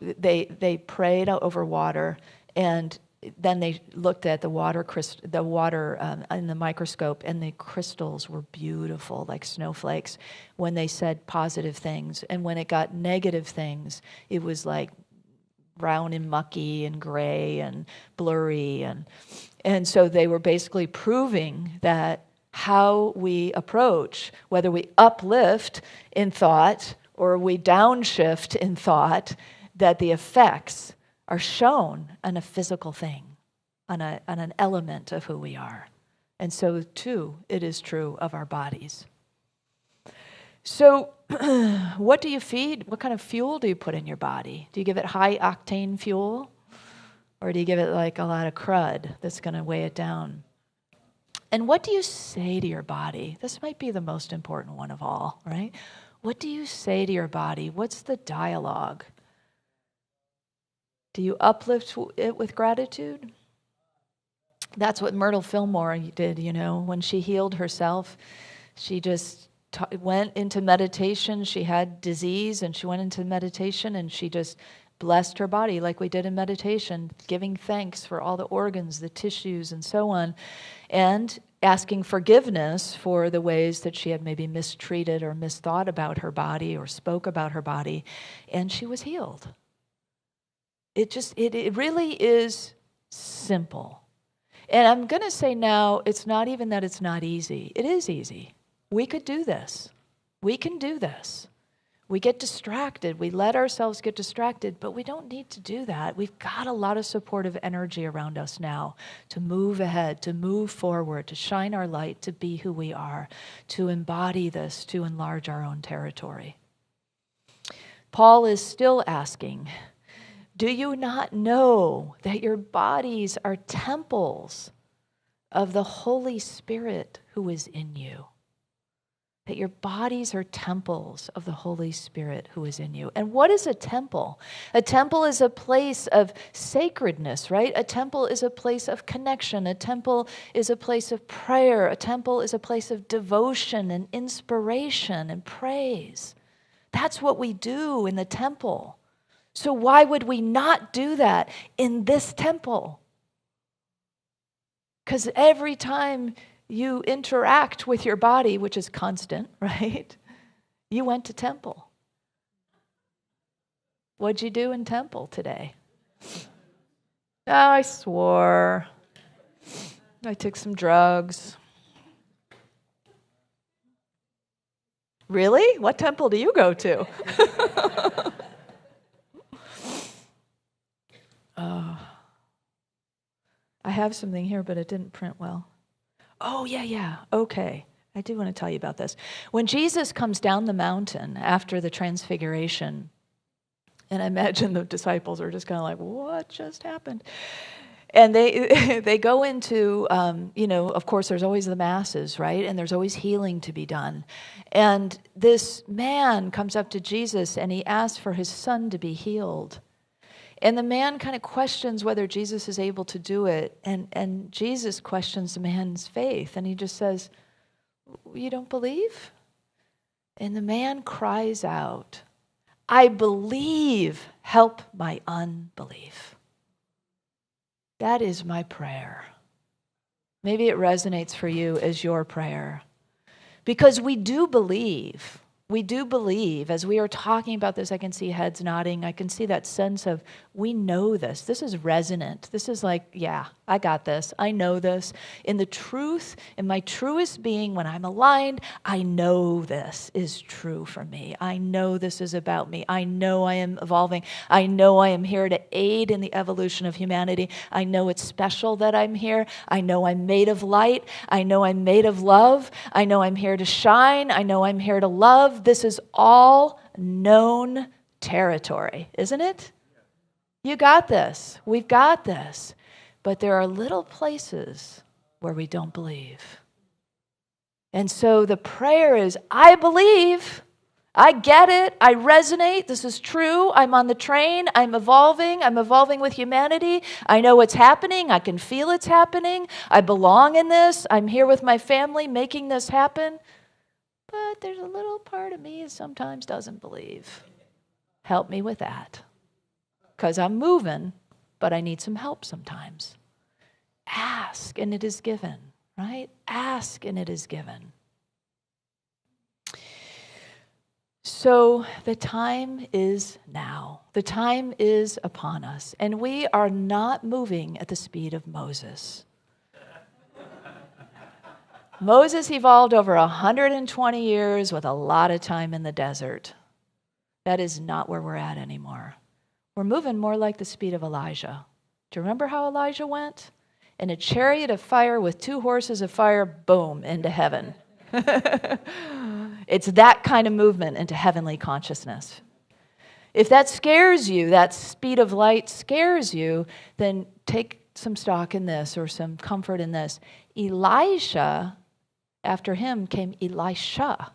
they prayed over water, and then they looked at the water in the microscope, and the crystals were beautiful, like snowflakes, when they said positive things. And when it got negative things, it was like brown and mucky and gray and blurry. And so they were basically proving that how we approach, whether we uplift in thought or we downshift in thought, that the effects are shown on a physical thing, on an element of who we are. And so, too, it is true of our bodies. So, what do you feed? What kind of fuel do you put in your body? Do you give it high-octane fuel? Or do you give it like a lot of crud that's going to weigh it down? And what do you say to your body? This might be the most important one of all, right? What do you say to your body? What's the dialogue? Do you uplift it with gratitude? That's what Myrtle Fillmore did, when she healed herself. She just went into meditation. She had disease, and she went into meditation, and she just blessed her body like we did in meditation, giving thanks for all the organs, the tissues, and so on, and asking forgiveness for the ways that she had maybe mistreated or misthought about her body or spoke about her body, and she was healed. It really is simple. And I'm going to say now, it's not even that it's not easy. It is easy. We could do this. We can do this. We get distracted. We let ourselves get distracted, but we don't need to do that. We've got a lot of supportive energy around us now to move ahead, to move forward, to shine our light, to be who we are, to embody this, to enlarge our own territory. Paul is still asking, do you not know that your bodies are temples of the Holy Spirit who is in you? That your bodies are temples of the Holy Spirit who is in you. And what is a temple? A temple is a place of sacredness, right? A temple is a place of connection. A temple is a place of prayer. A temple is a place of devotion and inspiration and praise. That's what we do in the temple. So why would we not do that in this temple? Because every time you interact with your body, which is constant, right? You went to temple. What'd you do in temple today? Oh, I swore. I took some drugs. Really? What temple do you go to? I have something here, but it didn't print well. Oh, yeah. Okay. I do want to tell you about this. When Jesus comes down the mountain after the transfiguration, and I imagine the disciples are just kind of like, what just happened? And they go into, of course, there's always the masses, right? And there's always healing to be done. And this man comes up to Jesus, and he asks for his son to be healed. And the man kind of questions whether Jesus is able to do it. And Jesus questions the man's faith. And he just says, you don't believe? And the man cries out, I believe, help my unbelief. That is my prayer. Maybe it resonates for you as your prayer. Because we do believe. We do believe, as we are talking about this, I can see heads nodding. I can see that sense of, we know this. This is resonant. This is like, yeah, I got this. I know this. In the truth, in my truest being, when I'm aligned, I know this is true for me. I know this is about me. I know I am evolving. I know I am here to aid in the evolution of humanity. I know it's special that I'm here. I know I'm made of light. I know I'm made of love. I know I'm here to shine. I know I'm here to love. This is all known territory, isn't it? You got this. We've got this. But there are little places where we don't believe. And so the prayer is, I believe. I get it. I resonate. This is true. I'm on the train. I'm evolving with humanity. I know what's happening. I can feel it's happening. I belong in this. I'm here with my family making this happen. But there's a little part of me that sometimes doesn't believe. Help me with that. Because I'm moving, but I need some help sometimes. Ask and it is given, right? Ask and it is given. So the time is now. The time is upon us. And we are not moving at the speed of Moses. Moses evolved over 120 years with a lot of time in the desert. That is not where we're at anymore. We're moving more like the speed of Elijah. Do you remember how Elijah went? In a chariot of fire with 2 horses of fire, boom, into heaven. It's that kind of movement into heavenly consciousness. If that scares you, that speed of light scares you, then take some stock in this or some comfort in this. Elisha, after him came Elisha.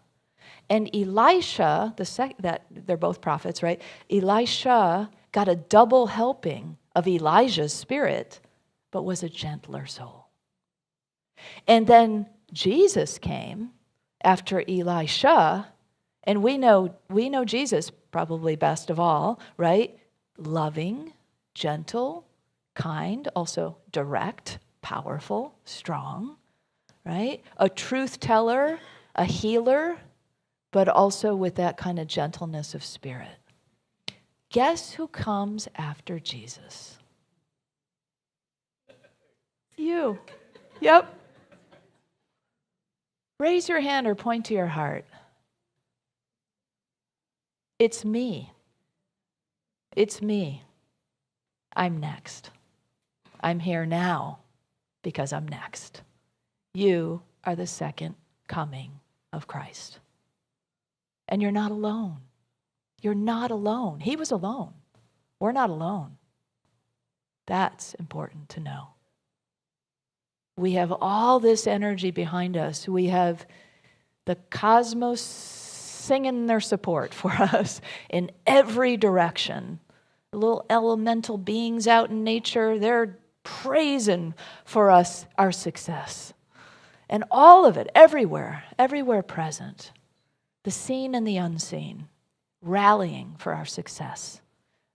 And Elisha, they're both prophets, right? Elisha got a double helping of Elijah's spirit, but was a gentler soul. And then Jesus came after Elisha, and we know Jesus probably best of all, right? Loving, gentle, kind, also direct, powerful, strong, right? A truth teller, a healer, but also with that kind of gentleness of spirit. Guess who comes after Jesus? You. Yep. Raise your hand or point to your heart. It's me. It's me. I'm next. I'm here now because I'm next. You are the second coming of Christ. And you're not alone. You're not alone. He was alone. We're not alone. That's important to know. We have all this energy behind us. We have the cosmos singing their support for us in every direction. The little elemental beings out in nature, they're praising for us, our success. And all of it, everywhere present. The seen and the unseen, rallying for our success,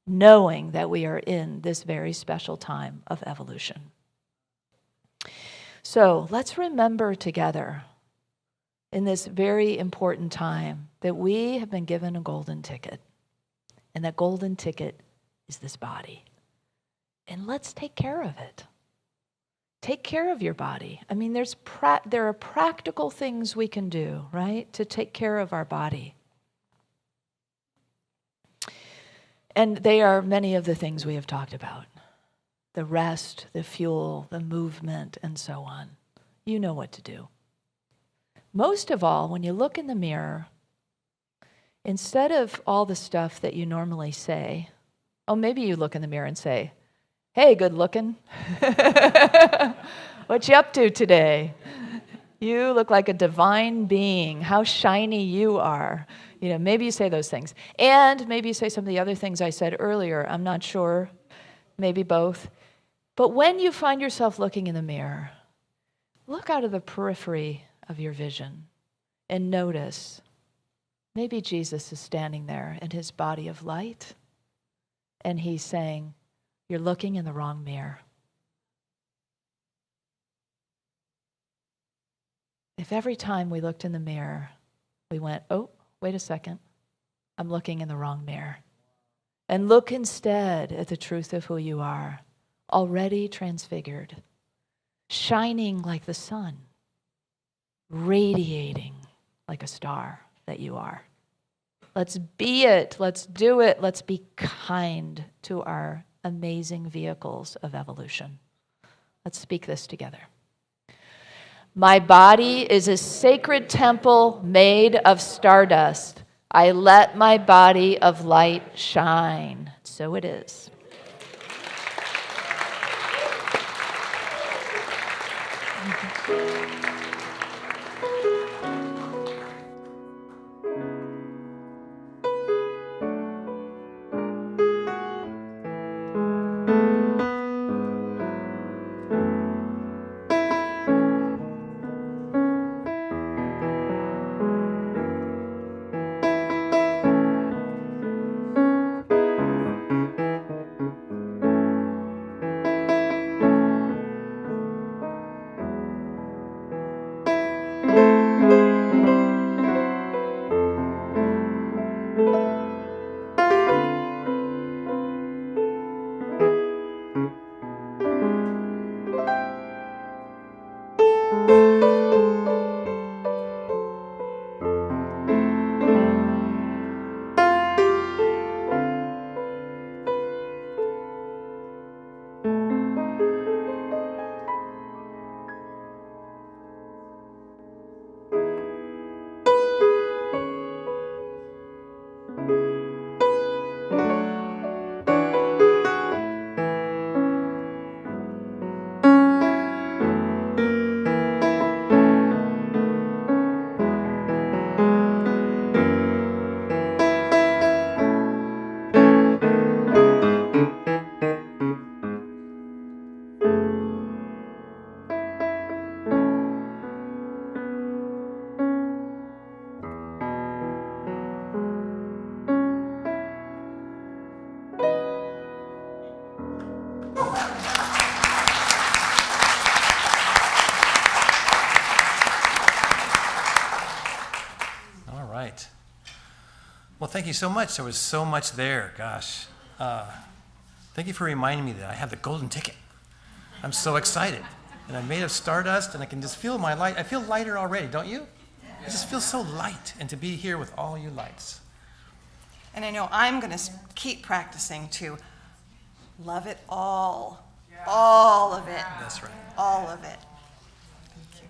knowing that we are in this very special time of evolution. So let's remember together in this very important time that we have been given a golden ticket. And that golden ticket is this body. And let's take care of it. Take care of your body. I mean, there are practical things we can do, right, to take care of our body. And they are many of the things we have talked about. The rest, the fuel, the movement, and so on. You know what to do. Most of all, when you look in the mirror, instead of all the stuff that you normally say, maybe you look in the mirror and say, "Hey, good looking. What you up to today? You look like a divine being. How shiny you are." Maybe you say those things. And maybe you say some of the other things I said earlier. I'm not sure. Maybe both. But when you find yourself looking in the mirror, look out of the periphery of your vision and notice maybe Jesus is standing there in his body of light and he's saying, "You're looking in the wrong mirror." If every time we looked in the mirror, we went, "Oh, wait a second, I'm looking in the wrong mirror." And look instead at the truth of who you are, already transfigured, shining like the sun, radiating like a star that you are. Let's be it. Let's do it. Let's be kind to our amazing vehicles of evolution. Let's speak this together. My body is a sacred temple made of stardust. I let my body of light shine. So it is. right. Well, thank you so much. There was so much there. Gosh. Thank you for reminding me that I have the golden ticket. I'm so excited. And I'm made of stardust, and I can just feel my light. I feel lighter already, don't you? I just feel so light, and to be here with all you lights. And I know I'm going to keep practicing to love it all. All of it. That's right. All of it. Thank you.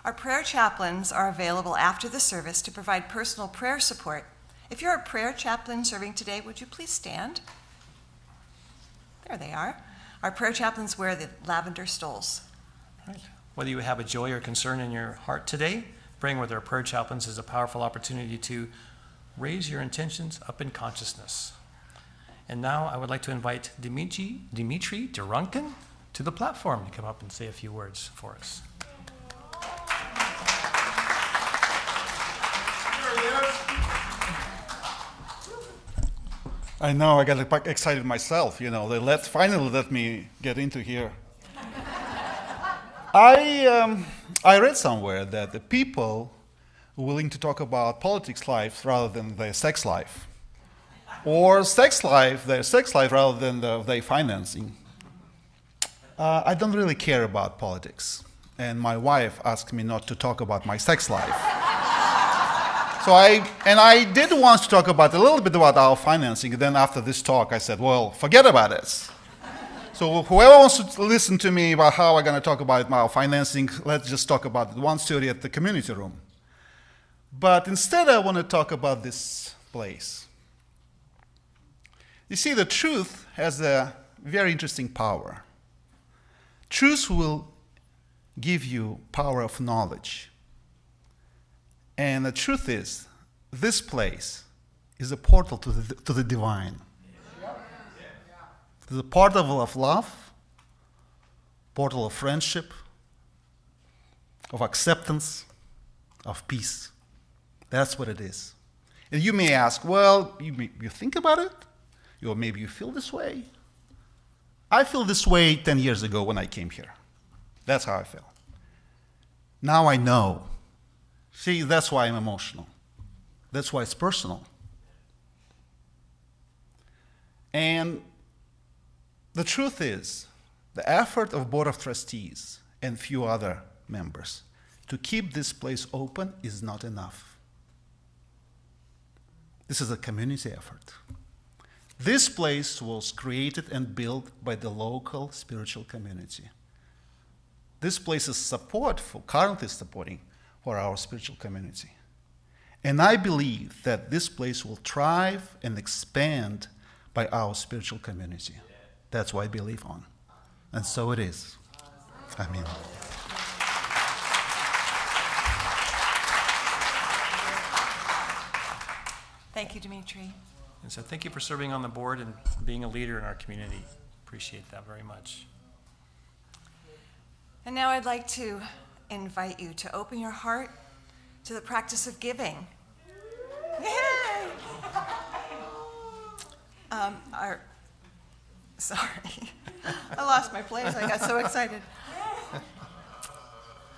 Our prayer chaplains are available after the service to provide personal prayer support. If you're a prayer chaplain serving today, would you please stand? There they are. Our prayer chaplains wear the lavender stoles. Right. Whether you have a joy or concern in your heart today, praying with our prayer chaplains is a powerful opportunity to raise your intentions up in consciousness. And now I would like to invite Dimitri Durunkin to the platform to come up and say a few words for us. I know, I got excited myself, you know. They finally let me get into here. I read somewhere that the people are willing to talk about politics life rather than their sex life, or their sex life rather than their financing. I don't really care about politics, and my wife asked me not to talk about my sex life. So I did want to talk a little bit about our financing, and then after this talk I said, well, forget about it. So whoever wants to listen to me about how I'm going to talk about our financing, let's just talk about one story at the community room. But instead I want to talk about this place. You see, the truth has a very interesting power. Truth will give you power of knowledge. And the truth is, this place is a portal to the divine. It's a portal of love, portal of friendship, of acceptance, of peace. That's what it is. And you may ask, well, you think about it? Or maybe you feel this way? I feel this way 10 years ago when I came here. That's how I feel. Now I know. See, that's why I'm emotional. That's why it's personal. And the truth is, the effort of Board of Trustees and few other members to keep this place open is not enough. This is a community effort. This place was created and built by the local spiritual community. This place is currently supporting for our spiritual community. And I believe that this place will thrive and expand by our spiritual community. That's what I believe on. And so it is. Amen. Thank you, Dimitri. And so thank you for serving on the board and being a leader in our community. Appreciate that very much. And now I'd like to invite you to open your heart to the practice of giving. Yay! Sorry, I lost my place. I got so excited.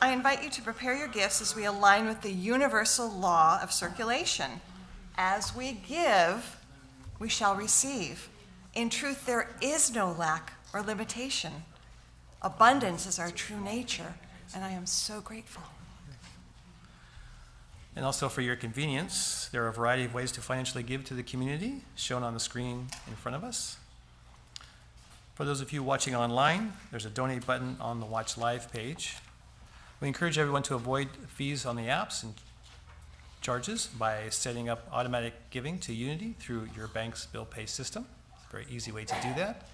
I invite you to prepare your gifts as we align with the universal law of circulation. As we give, we shall receive. In truth, there is no lack or limitation. Abundance is our true nature, and I am so grateful. And also for your convenience, there are a variety of ways to financially give to the community, shown on the screen in front of us. For those of you watching online, there's a donate button on the Watch Live page. We encourage everyone to avoid fees on the apps and charges by setting up automatic giving to Unity through your bank's bill pay system. It's a very easy way to do that.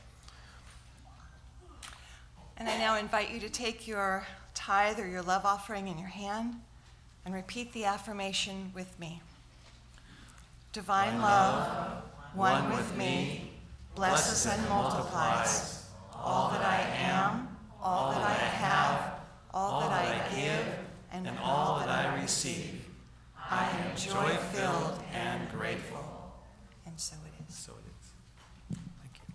And I now invite you to take your tithe or your love offering in your hand and repeat the affirmation with me. Divine love, one with me, blesses and multiplies all that I am, all that I have, all that I give, and all that I receive. I am joy-filled and grateful. And so it is. So it is. Thank you.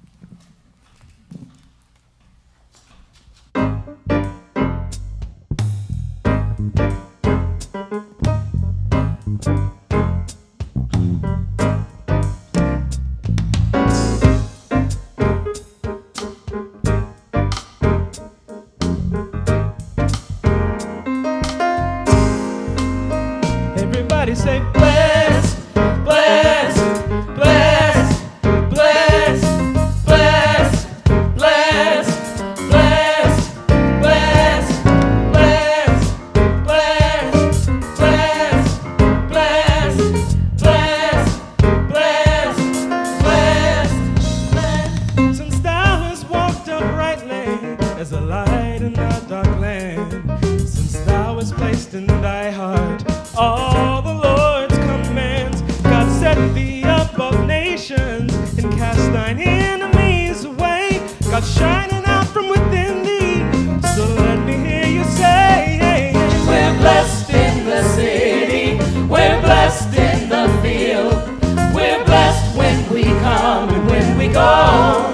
Everybody say blessed, blessed, blessed, blessed, blessed, blessed, blessed, blessed, blessed, blessed, blessed, blessed, blessed, blessed, blessed. Since thou hast walked uprightly as a light in the dark land, since thou hast placed in thy heart all the Lord's commands, God set thee above nations and cast thine enemies away. God shining out from within thee, so let me hear you say, we're blessed in the city, we're blessed in the field, we're blessed when we come and when we go.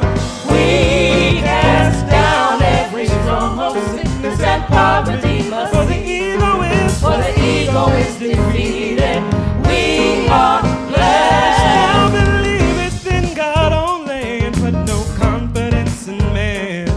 We cast down every stronghold, sickness and poverty must for the ego is defeated. We are blessed. Now believeth in God only and put no confidence in man.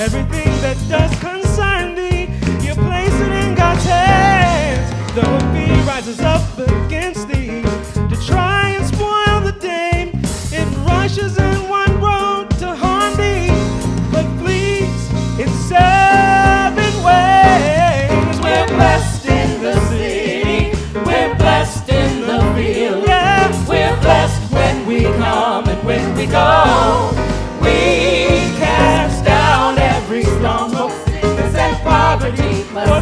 Everything that does concern thee, you place it in God's hands. Though he rises up against thee to try and spoil the day, it rushes in one road to harm thee, but flees in 7 ways. We're blessed in the city, we're blessed in the field, yeah. We're blessed when we come and when we go. We cast down every stronghold, sickness and poverty, for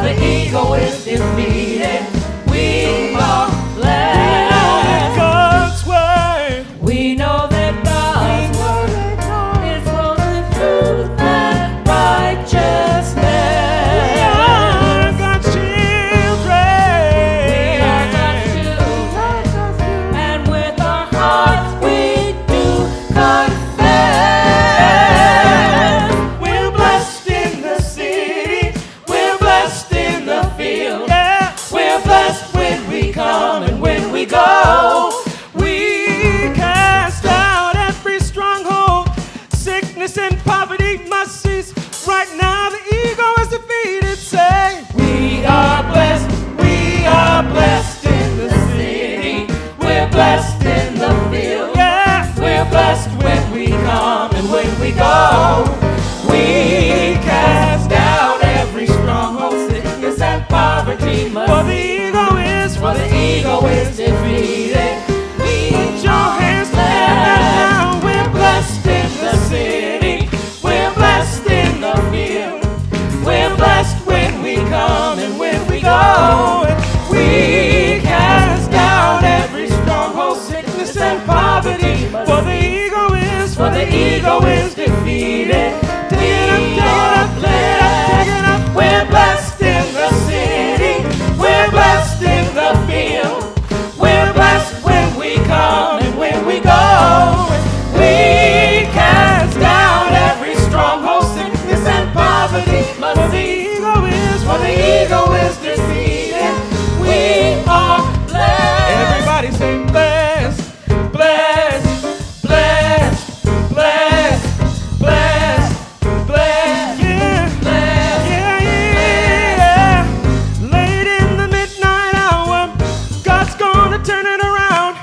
the ego is defeated. We are blessed. God's word, we know that God's word is full of truth and righteousness. Blessed in the field, yeah. We're blessed when we come and when we go. We cast down every stronghold, sickness and poverty must for the ego is defeated. Put your hands together now. We're blessed in the city, we're blessed in the field. ego is defeated. Take it up, take it up. We're blessed in the city. We're blessed in the field. We're blessed when we come and when we go. We cast down every stronghold, sickness and poverty. For the ego is defeated. We are blessed. Everybody say blessed, blessed, blessed, blessed, blessed, blessed. Yeah, blessed, yeah. Late in the midnight hour, God's gonna turn it around,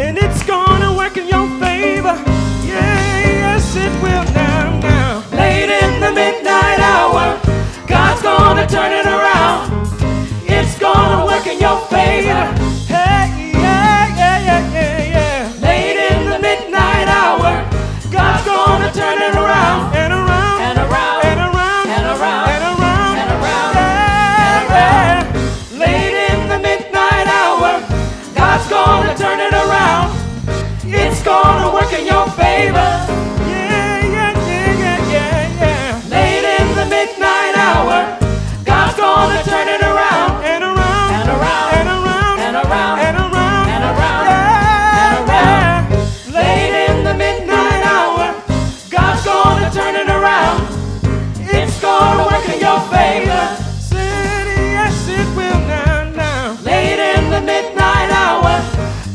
and it's gonna work in your favor. Yeah, yes it will now. Late in the midnight hour, God's gonna turn it around. It's gonna work in your favor. Hey, yeah. Late in the midnight hour, God's gonna turn it around and around and around and around and around and around and around. Yeah. Late in the midnight hour, God's gonna turn it around. It's gonna work in your favor. Yeah. Late in the midnight hour, God's gonna turn it around and around and around and around and around and around and around and around. Late in the midnight hour, God's gonna turn it around. It's gonna work in your favor. City, yes it will now. Late in the midnight hour,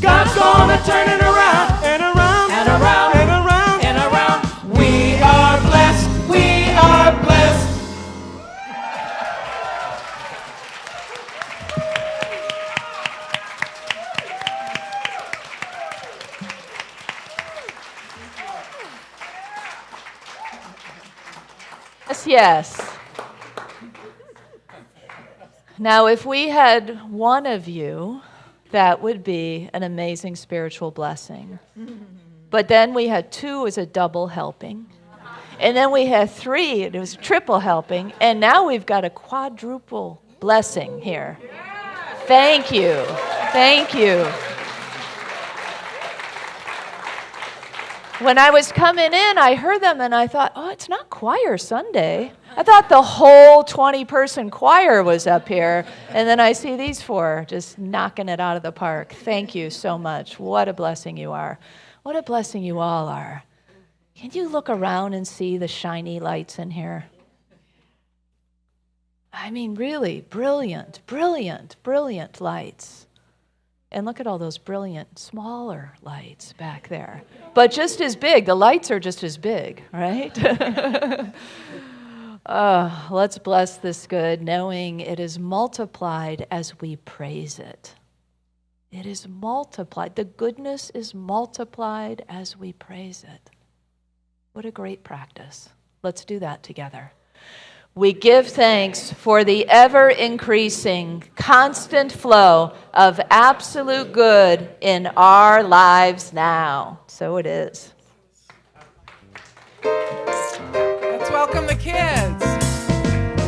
God's gonna turn it around and around and around and around and around. We are blessed. We are blessed. Yes. Now, if we had one of you, that would be an amazing spiritual blessing. But then we had two as a double helping. And then we had three, it was triple helping. And now we've got a quadruple blessing here. Thank you. Thank you. When I was coming in, I heard them and I thought, oh, it's not choir Sunday. I thought the whole 20-person choir was up here. And then I see these four just knocking it out of the park. Thank you so much. What a blessing you are. What a blessing you all are. Can you look around and see the shiny lights in here? I mean, really brilliant, brilliant, brilliant lights. And look at all those brilliant, smaller lights back there. But just as big. The lights are just as big, right? Let's bless this good, knowing it is multiplied as we praise it. It is multiplied. The goodness is multiplied as we praise it. What a great practice. Let's do that together. We give thanks for the ever-increasing, constant flow of absolute good in our lives now. So it is. Let's welcome the kids.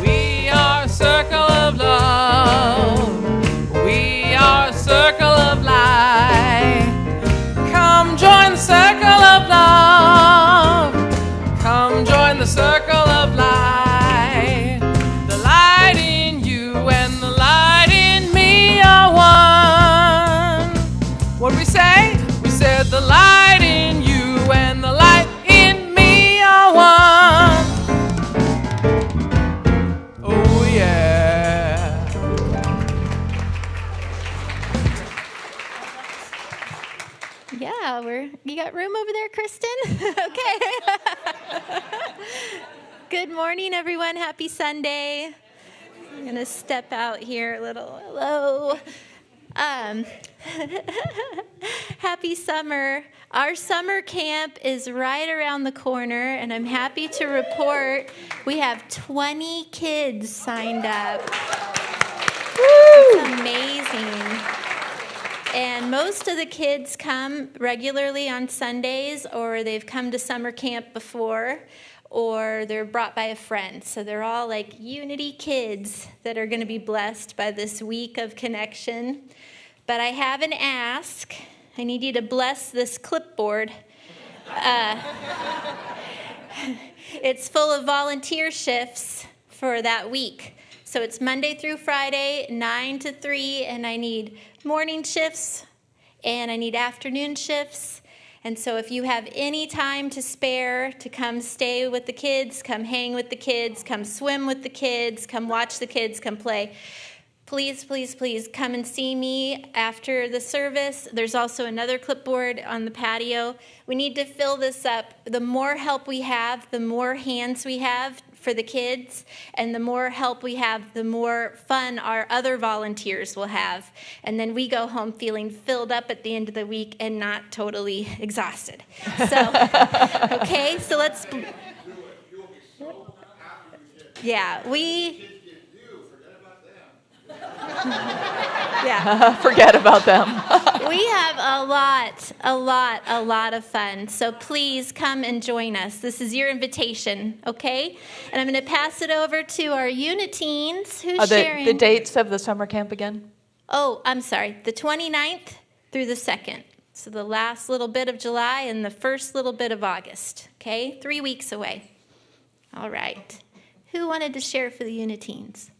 We are a circle of love. We are a circle of light. Come join the circle of love. Come join the circle of light. What did we say? We said the light in you and the light in me are one. Oh yeah. Yeah, you got room over there, Kristen? Okay. Good morning, everyone. Happy Sunday. I'm going to step out here a little. Hello. Happy summer. Our summer camp is right around the corner, and I'm happy to report we have 20 kids signed up. It's amazing. And most of the kids come regularly on Sundays, or they've come to summer camp before, or they're brought by a friend. So they're all like Unity kids that are going to be blessed by this week of connection. But I have an ask. I need you to bless this clipboard It's full of volunteer shifts for that week. So it's Monday through Friday, 9 to 3, and I need morning shifts and I need afternoon shifts. And so if you have any time to spare to come stay with the kids, come hang with the kids, come swim with the kids, come watch the kids, come play, please, please, please come and see me after the service. There's also another clipboard on the patio. We need to fill this up. The more help we have, the more hands we have for the kids, and the more help we have, the more fun our other volunteers will have. And then we go home feeling filled up at the end of the week and not totally exhausted. So, okay, so let's... Yeah, we... Yeah. Forget about them. We have a lot of fun. So please come and join us. This is your invitation, okay? And I'm going to pass it over to our Uniteens. Who's sharing? The dates of the summer camp again? Oh, I'm sorry. The 29th through the 2nd. So the last little bit of July and the first little bit of August, okay? 3 weeks away. All right. Who wanted to share for the Uniteens?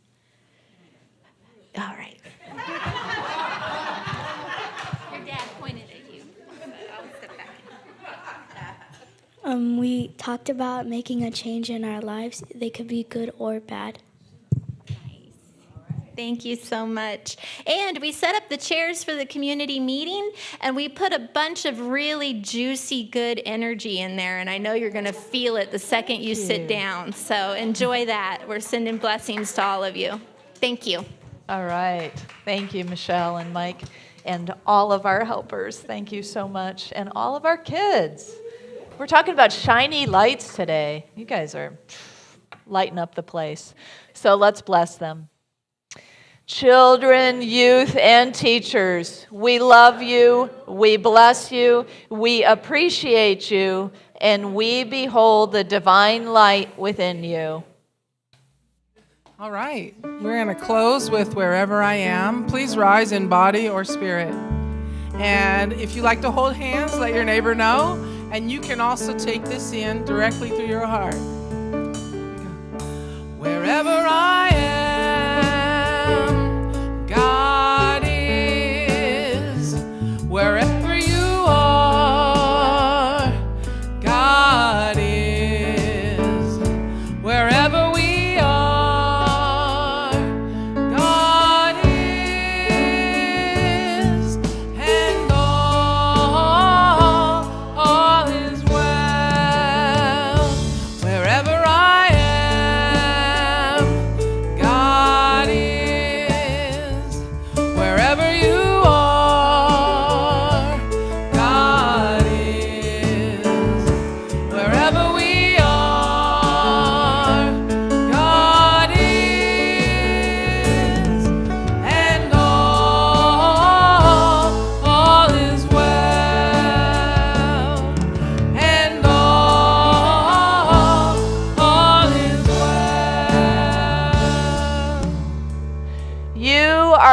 All right. Your dad pointed at you. I'll step back. We talked about making a change in our lives. They could be good or bad. Nice. Thank you so much. And we set up the chairs for the community meeting, and we put a bunch of really juicy, good energy in there, and I know you're going to feel it the second you sit down. So enjoy that. We're sending blessings to all of you. Thank you. All right. Thank you, Michelle and Mike, and all of our helpers. Thank you so much. And all of our kids. We're talking about shiny lights today. You guys are lighting up the place. So let's bless them. Children, youth, and teachers, we love you, we bless you, we appreciate you, and we behold the divine light within you. All right, we're going to close with Wherever I Am. Please rise in body or spirit. And if you like to hold hands, let your neighbor know. And you can also take this in directly through your heart. Wherever I am, God is. Wherever you are, God is. Wherever we are,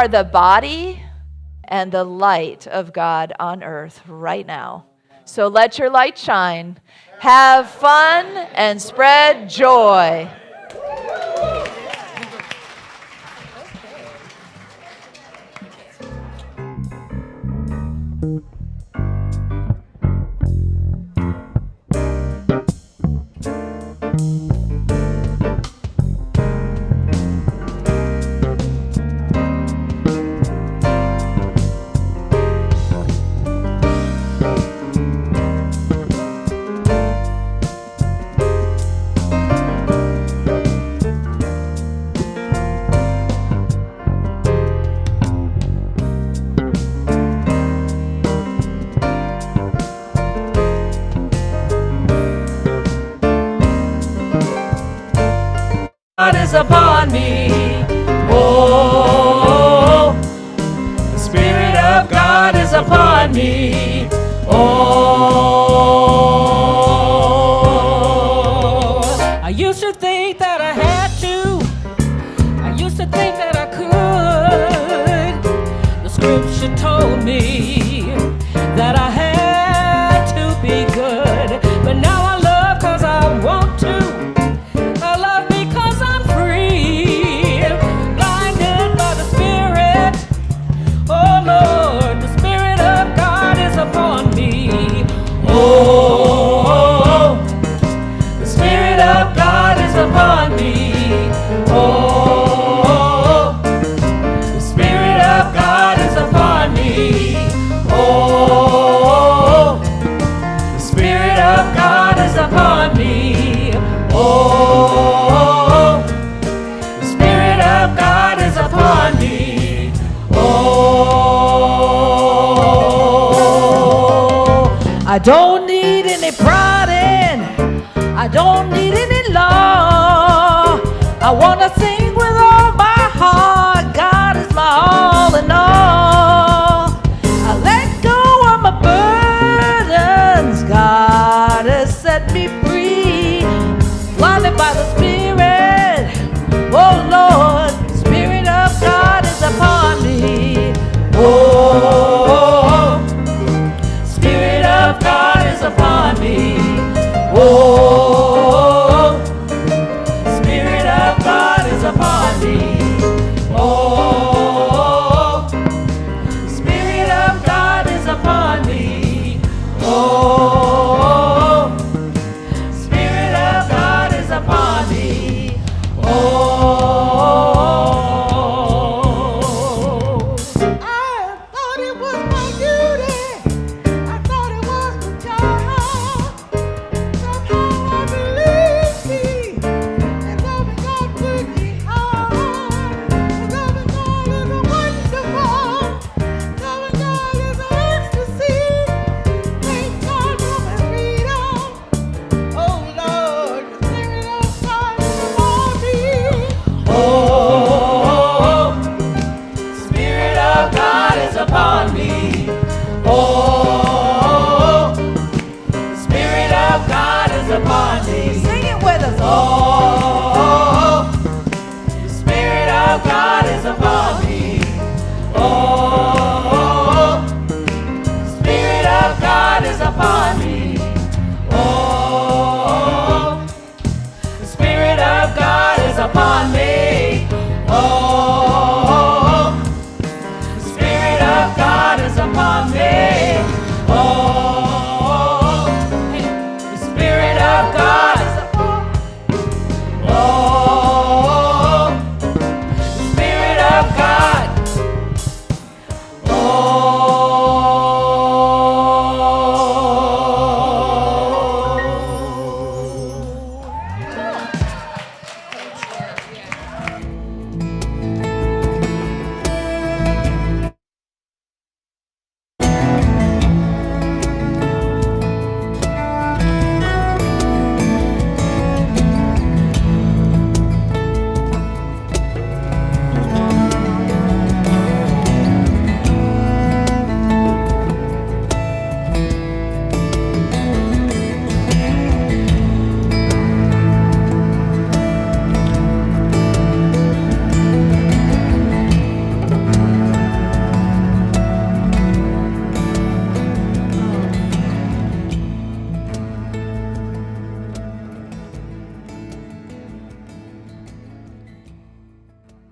are the body and the light of God on earth right now. So let your light shine. Have fun and spread joy. God is upon me. Oh, the Spirit of God is upon me. Oh, I used to think that I had to. I used to think that I could. The scripture told me that I had to be good. I don't need any prodding, I don't need any law. I want to sing with all my heart, God is my all in all. I let go of my burdens, God has set me free. Blinded by the Spirit, oh Lord, the Spirit of God is upon me. Oh, Spirit of God is upon me. Oh, Spirit of God is upon me. Oh, Spirit of God is upon me. Oh, Spirit of God is upon me. Oh, I thought it was my duty. I thought it was my job. Somehow I believed me. And loving God put me hard. And loving God is a wonderful. Loving God is an ecstasy. Thank God for my freedom. Oh Lord, the Spirit of God is upon me. Oh, Spirit of God is upon me.